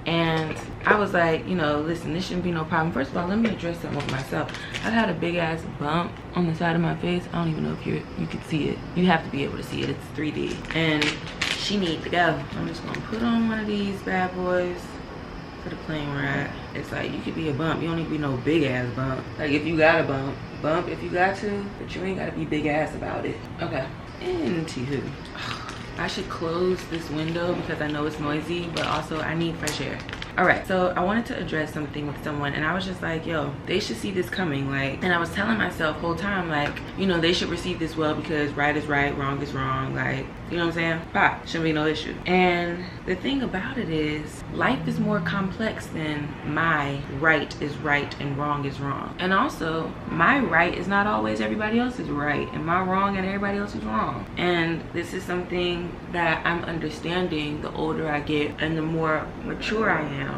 And I was like, you know, listen, this shouldn't be no problem. First of all, let me address something with myself. I've had a big ass bump on the side of my face. I don't even know if you could see it. You have to be able to see it. It's 3D. And she needs to go. I'm just gonna put on one of these bad boys for the plane ride. It's like, you could be a bump. You don't need to be no big ass bump. Like, if you got a bump if you got to, but you ain't gotta be big ass about it. Okay, anywho. I should close this window because I know it's noisy, but also I need fresh air. All right, so I wanted to address something with someone and I was just like, yo, they should see this coming. Like, and I was telling myself the whole time, like, you know, they should receive this well because right is right, wrong is wrong. Like, you know what I'm saying? Pop, shouldn't be no issue. And the thing about it is, life is more complex than my right is right and wrong is wrong. And also, my right is not always everybody else's right, and my wrong and everybody else is wrong. And this is something that I'm understanding the older I get and the more mature I am.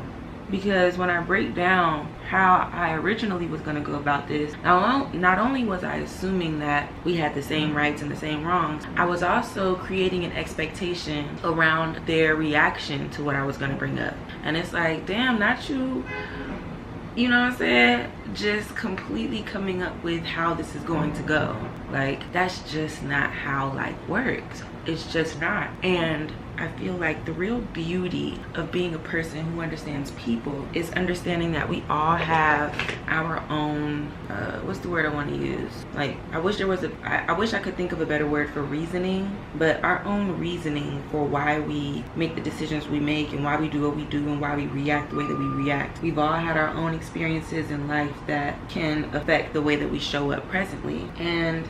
Because when I break down how I originally was gonna go about this, not only was I assuming that we had the same rights and the same wrongs, I was also creating an expectation around their reaction to what I was gonna bring up. And it's like, damn, not you, you know what I'm saying? Just completely coming up with how this is going to go. Like, that's just not how life works. It's just not. And I feel like the real beauty of being a person who understands people is understanding that we all have our own, what's the word I want to use? Like, I wish I could think of a better word for reasoning, but our own reasoning for why we make the decisions we make and why we do what we do and why we react the way that we react. We've all had our own experiences in life that can affect the way that we show up presently. And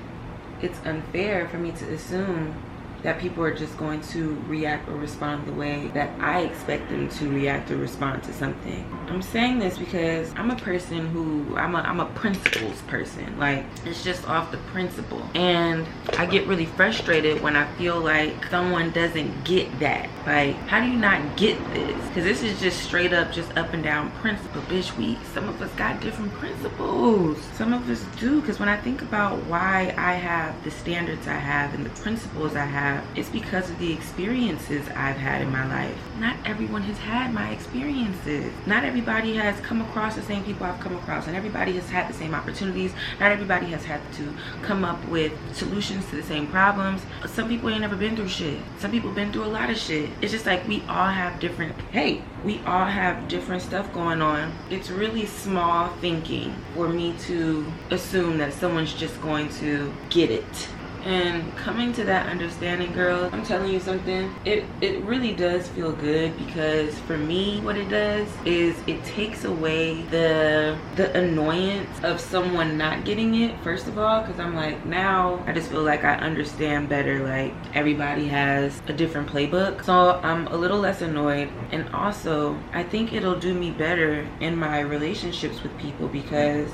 it's unfair for me to assume that people are just going to react or respond the way that I expect them to react or respond to something. I'm saying this because I'm a person who, I'm a principles person. Like, it's just off the principle. And I get really frustrated when I feel like someone doesn't get that. Like, how do you not get this? Because this is just straight up, just up and down principle. Bitch, some of us got different principles. Some of us do. Because when I think about why I have the standards I have and the principles I have, it's because of the experiences I've had in my life. Not everyone has had my experiences. Not everybody has come across the same people I've come across, and everybody has had the same opportunities. Not everybody has had to come up with solutions to the same problems. Some people ain't never been through shit. Some people been through a lot of shit. It's just like we all have different, we all have different stuff going on. It's really small thinking for me to assume that someone's just going to get it. And coming to that understanding, girl, I'm telling you something, it really does feel good, because for me, what it does is it takes away the annoyance of someone not getting it, first of all, because I'm like, now I just feel like I understand better. Like, everybody has a different playbook, so I'm a little less annoyed. And also, I think it'll do me better in my relationships with people, because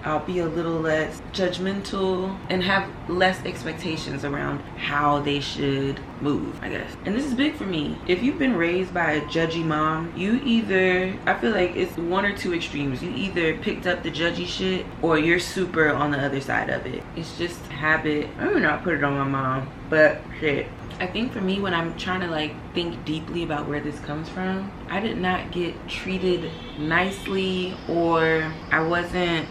I'll be a little less judgmental and have less expectations around how they should move, I guess. And this is big for me. If you've been raised by a judgy mom, I feel like it's one or two extremes. You either picked up the judgy shit or you're super on the other side of it. It's just habit. I don't know, I put it on my mom, but shit. I think for me, when I'm trying to like think deeply about where this comes from, I did not get treated nicely, or I wasn't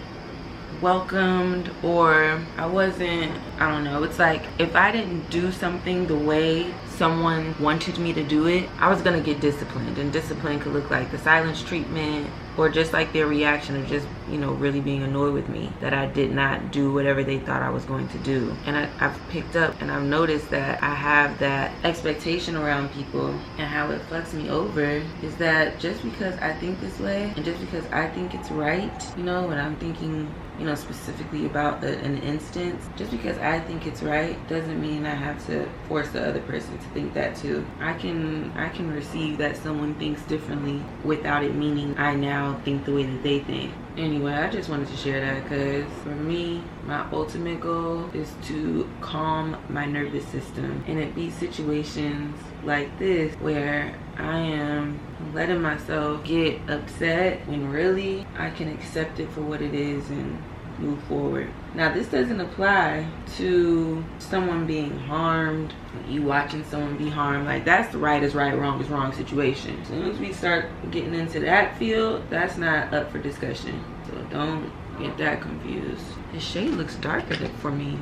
welcomed, or I don't know, it's like if I didn't do something the way someone wanted me to do it, I was gonna get disciplined. And discipline could look like the silence treatment, or just like their reaction of just, you know, really being annoyed with me that I did not do whatever they thought I was going to do. And I've picked up and I've noticed that I have that expectation around people, and how it fucks me over is that just because I think this way and just because I think it's right, you know, when I'm thinking, you know, specifically about an instance, just because I think it's right doesn't mean I have to force the other person to think that too. I can receive that someone thinks differently without it meaning I now think the way that they think. Anyway, I just wanted to share that because for me, my ultimate goal is to calm my nervous system, and it be situations like this where I am letting myself get upset when really I can accept it for what it is and move forward. Now, this doesn't apply to someone being harmed, you watching someone be harmed. Like, that's the right is right, wrong is wrong situation. As soon as we start getting into that field, that's not up for discussion. So don't get that confused. The shade looks darker for me.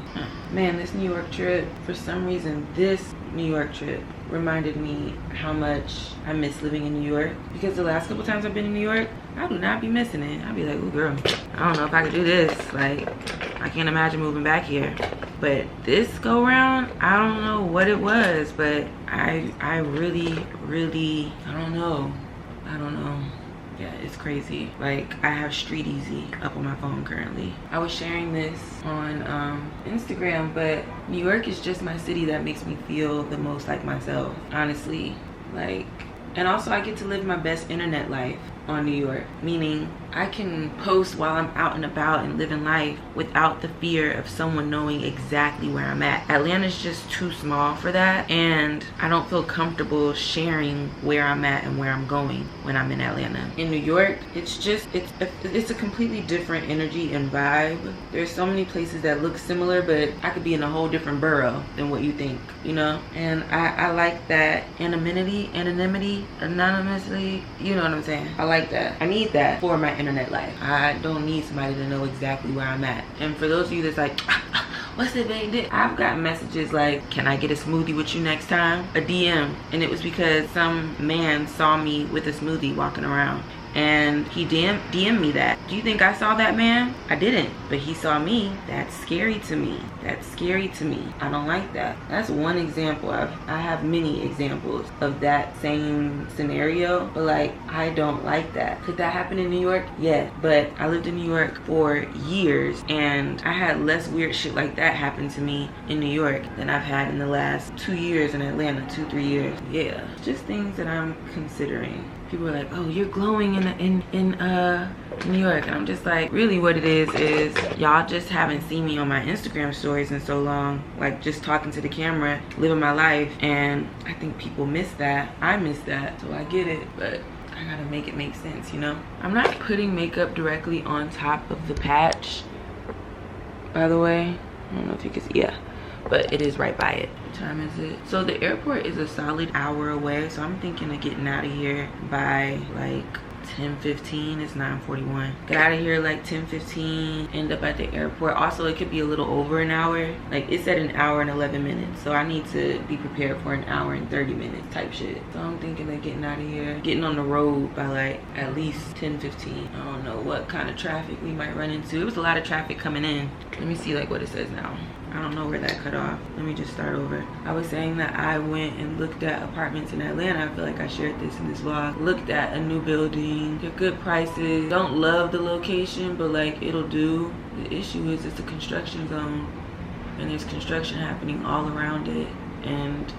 Man, this New York trip, for some reason, this New York trip reminded me how much I miss living in New York. Because the last couple times I've been in New York, I do not be missing it. I'd be like, ooh, girl, I don't know if I could do this. Like, I can't imagine moving back here. But this go round, I don't know what it was, but I really, I don't know. Yeah, it's crazy. Like, I have Street Easy up on my phone currently. I was sharing this on Instagram, but New York is just my city that makes me feel the most like myself, honestly. Like, and also I get to live my best internet life on New York, meaning I can post while I'm out and about and living life without the fear of someone knowing exactly where I'm at. Atlanta's just too small for that, and I don't feel comfortable sharing where I'm at and where I'm going when I'm in Atlanta. In New York, it's a completely different energy and vibe. There's so many places that look similar, but I could be in a whole different borough than what you think, you know? And I like that anonymity, anonymously, you know what I'm saying? I like that. I need that for my internet life. I don't need somebody to know exactly where I'm at. And for those of you that's like, what's it, babe? I've got messages like, can I get a smoothie with you next time? A DM. And it was because some man saw me with a smoothie walking around, and he DM'd me that. Do you think I saw that man? I didn't, but he saw me. That's scary to me. That's scary to me. I don't like that. That's one example. I have many examples of that same scenario, but like, I don't like that. Could that happen in New York? Yeah, but I lived in New York for years, and I had less weird shit like that happen to me in New York than I've had in the last 2 years in Atlanta, 2-3 years. Yeah, just things that I'm considering. People are like, oh, you're glowing in New York. And I'm just like, really what it is y'all just haven't seen me on my Instagram stories in so long, like just talking to the camera, living my life. And I think people miss that. I miss that, so I get it, but I gotta make it make sense, you know? I'm not putting makeup directly on top of the patch, by the way. I don't know if you can see, yeah, but it is right by it. What time is it? So the airport is a solid hour away, so I'm thinking of getting out of here by like 10:15. It's 9:41. Get out of here like 10:15, end up at the airport. Also, it could be a little over an hour. Like, it said an hour and 11 minutes, so I need to be prepared for an hour and 30 minutes type shit. So I'm thinking of getting out of here, getting on the road by like at least 10:15. I don't know what kind of traffic we might run into. It was a lot of traffic coming in. Let me see like what it says now. I don't know where that cut off. Let me just start over. I was saying that I went and looked at apartments in Atlanta. I feel like I shared this in this vlog. Looked at a new building. They're good prices. Don't love the location, but like, it'll do. The issue is it's a construction zone, and there's construction happening all around it. And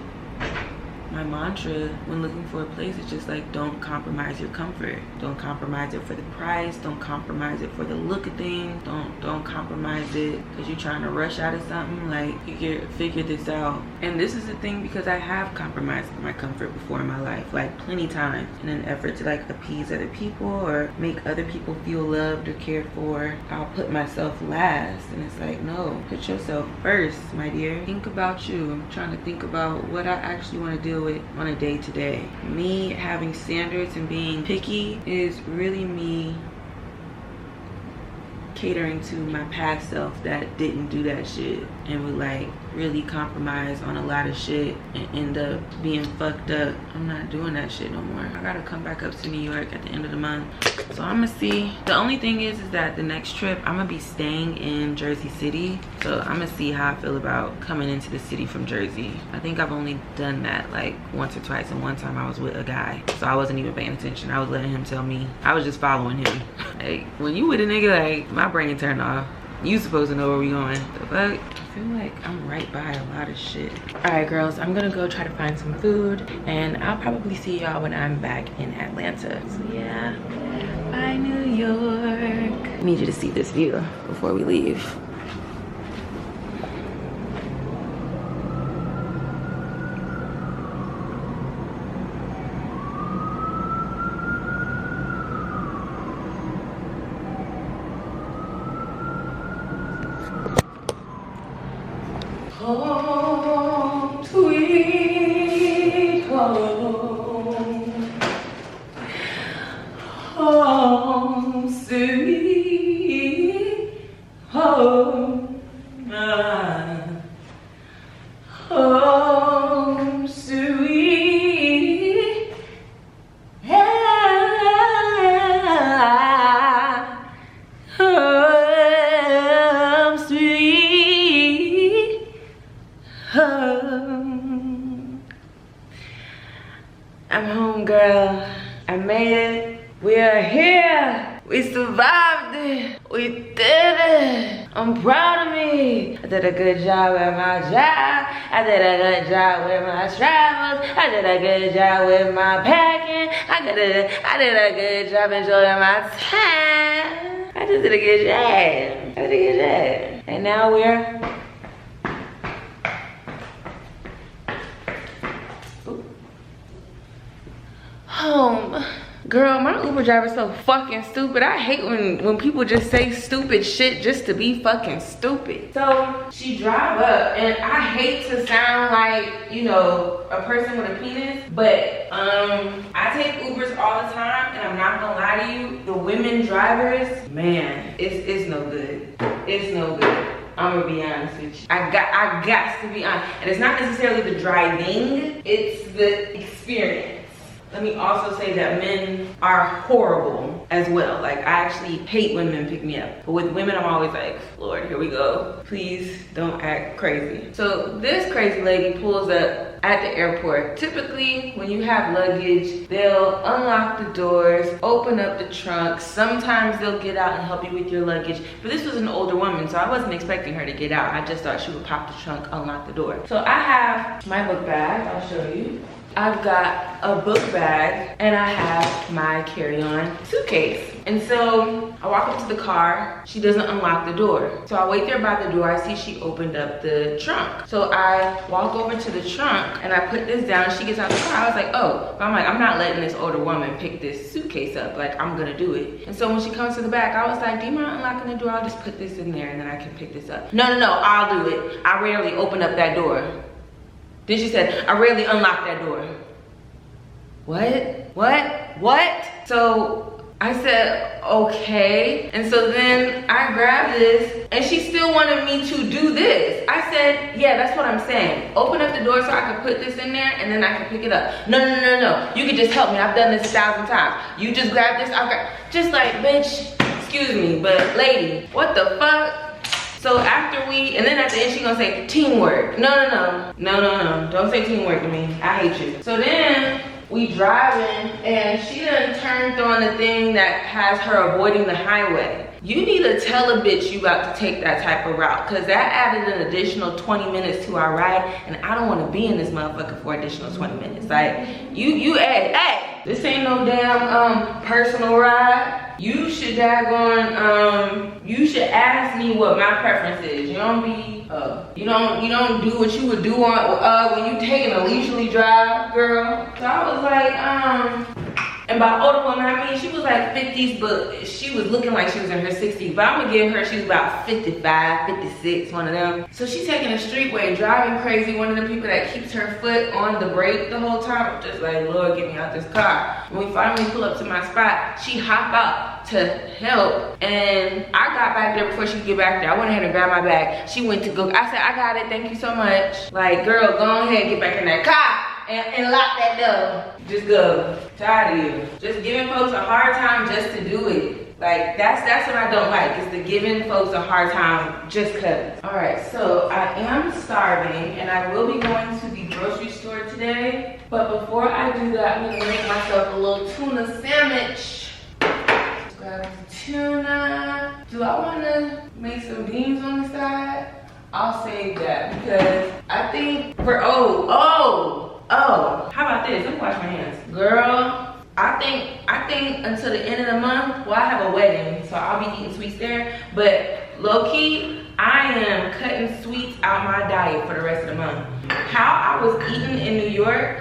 my mantra when looking for a place is just like, don't compromise your comfort. Don't compromise it for the price. Don't compromise it for the look of things. Don't compromise it because you're trying to rush out of something. Like, figure this out. And this is the thing, because I have compromised my comfort before in my life, like plenty times, in an effort to like appease other people or make other people feel loved or cared for. I'll put myself last, and it's like, no, put yourself first, my dear. Think about you. I'm trying to think about what I actually want to deal with on a day-to-day. Me having standards and being picky is really me catering to my past self that didn't do that shit and would like really compromise on a lot of shit and end up being fucked up. I'm not doing that shit no more. I gotta come back up to New York at the end of the month. So I'm gonna see. The only thing is that the next trip, I'm gonna be staying in Jersey City. So I'm gonna see how I feel about coming into the city from Jersey. I think I've only done that like once or twice, and one time I was with a guy. So I wasn't even paying attention. I was letting him tell me. I was just following him. Like, when you with a nigga, like, my brain turned off. You supposed to know where we going. The fuck? I feel like I'm right by a lot of shit. All right, girls, I'm gonna go try to find some food, and I'll probably see y'all when I'm back in Atlanta. So yeah, bye New York. I need you to see this view before we leave. Home, sweet home. Home, sweet home. Home, sweet home, sweet home. I'm home, girl. I made it. We are here. We survived it. We did it. I'm proud of me. I did a good job at my job. I did a good job with my travels. I did a good job with my packing. I did a good job enjoying my time. I just did a good job. I did a good job. And now we're home. Girl, my Uber driver's so fucking stupid. I hate when people just say stupid shit just to be fucking stupid. So she drive up, and I hate to sound like, you know, a person with a penis, but I take Ubers all the time, and I'm not gonna lie to you, the women drivers, man, it's no good. It's no good. I'm gonna be honest with you. I got to be honest. And it's not necessarily the driving, it's the experience. Let me also say that men are horrible as well. Like, I actually hate when men pick me up. But with women, I'm always like, Lord, here we go. Please don't act crazy. So this crazy lady pulls up at the airport. Typically, when you have luggage, they'll unlock the doors, open up the trunk. Sometimes they'll get out and help you with your luggage. But this was an older woman, so I wasn't expecting her to get out. I just thought she would pop the trunk, unlock the door. So I have my book bag. I'll show you. I've got a book bag, and I have my carry-on suitcase. And so I walk up to the car. She doesn't unlock the door. So I wait there by the door. I see she opened up the trunk. So I walk over to the trunk, and I put this down. She gets out of the car. I was like, oh. But I'm like, I'm not letting this older woman pick this suitcase up. Like, I'm gonna do it. And so when she comes to the back, I was like, do you mind unlocking the door? I'll just put this in there, and then I can pick this up. No, I'll do it. I rarely open up that door. Then she said, I rarely unlock that door. What? So I said, okay. And so then I grabbed this, and she still wanted me to do this. I said, yeah, that's what I'm saying. Open up the door so I can put this in there, and then I can pick it up. No. You can just help me. I've done this 1,000 times. You just grab this, I'll grab. Just like, bitch, excuse me, but lady, what the fuck? So after and then at the end she gonna say teamwork. No. Don't say teamwork to me. I hate you. So then we driving, and she done turned on the thing that has her avoiding the highway. You need to tell a bitch you about to take that type of route, because that added an additional 20 minutes to our ride, and I don't want to be in this motherfucker for additional 20 minutes. Like, you add, hey, this ain't no damn personal ride. You should you should ask me what my preference is. You don't be you don't do what you would do on when you taking a leisurely drive, girl. So I was like, and And by older woman, I mean she was like 50s, but she was looking like she was in her 60s. But I'm gonna give her, she was about 55, 56, one of them. So she's taking a streetway, driving crazy. One of the people that keeps her foot on the brake the whole time. I'm just like, Lord, get me out this car. When we finally pull up to my spot, she hopped out to help, and I got back there before she could get back there. I went ahead and grabbed my bag. She went to go. I said, I got it, thank you so much. Like, girl, go ahead and get back in that car and lock that door. Just go. Tired of you. Just giving folks a hard time just to do it. Like, that's what I don't like, is the giving folks a hard time just cause. All right, so I am starving and I will be going to the grocery store today. But before I do that, I'm gonna make myself a little tuna sandwich. Grab some tuna. Do I wanna make some beans on the side? I'll save that because I think for, oh, how about this? Let me wash my hands. Girl, I think until the end of the month, well, I have a wedding, so I'll be eating sweets there. But low key, I am cutting sweets out my diet for the rest of the month. How I was eating in New York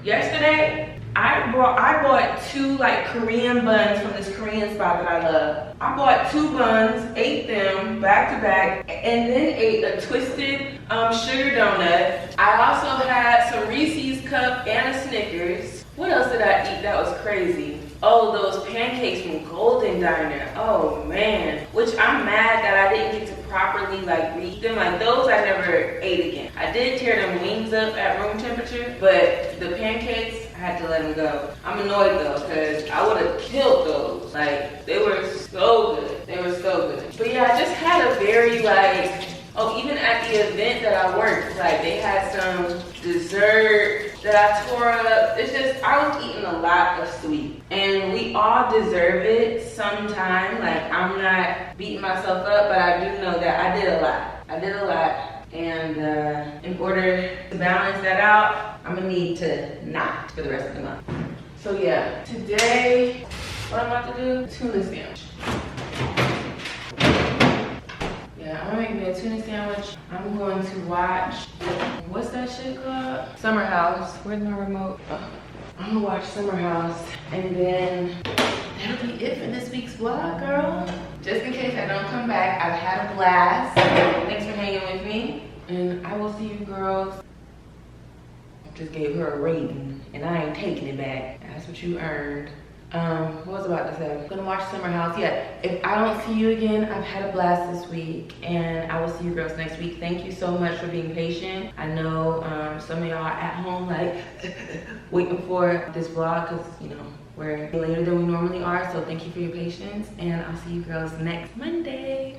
yesterday, I bought 2 like Korean buns from this Korean spot that I love. I bought 2 buns, ate them back to back, and then ate a twisted sugar donut. I also had some Reese's cup and a Snickers. What else did I eat that was crazy? Oh, those pancakes from Golden Diner. Oh man, which I'm mad that I didn't get to properly like reheat them. Like those I never ate again. I did tear them wings up at room temperature, but the pancakes, I had to let them go. I'm annoyed though, because I would have killed those. Like, they were so good. They were so good. But yeah, I just had a very like, oh, even at the event that I worked, like they had some dessert that I tore up. It's just, I was eating a lot of sweet. And we all deserve it sometime. Like, I'm not beating myself up, but I do know that I did a lot. I did a lot. And in order to balance that out, I'm gonna need to not for the rest of the month. So yeah, today, what I'm about to do, tuna sandwich. Yeah, I'm gonna make me a tuna sandwich. I'm going to watch, what's that shit called? Summer House. Where's my remote? Oh, I'm gonna watch Summer House, and then that'll be it for this week's vlog, girl. Just in case I don't come back, I've had a blast. Thanks for hanging with me, and I will see you girls. I just gave her a rating, and I ain't taking it back. That's what you earned. What was I about to say? I'm gonna watch Summer House. Yeah, if I don't see you again, I've had a blast this week, and I will see you girls next week. Thank you so much for being patient. I know some of y'all are at home like waiting for this vlog, because you know we're later than we normally are, so thank you for your patience, and I'll see you girls next Monday.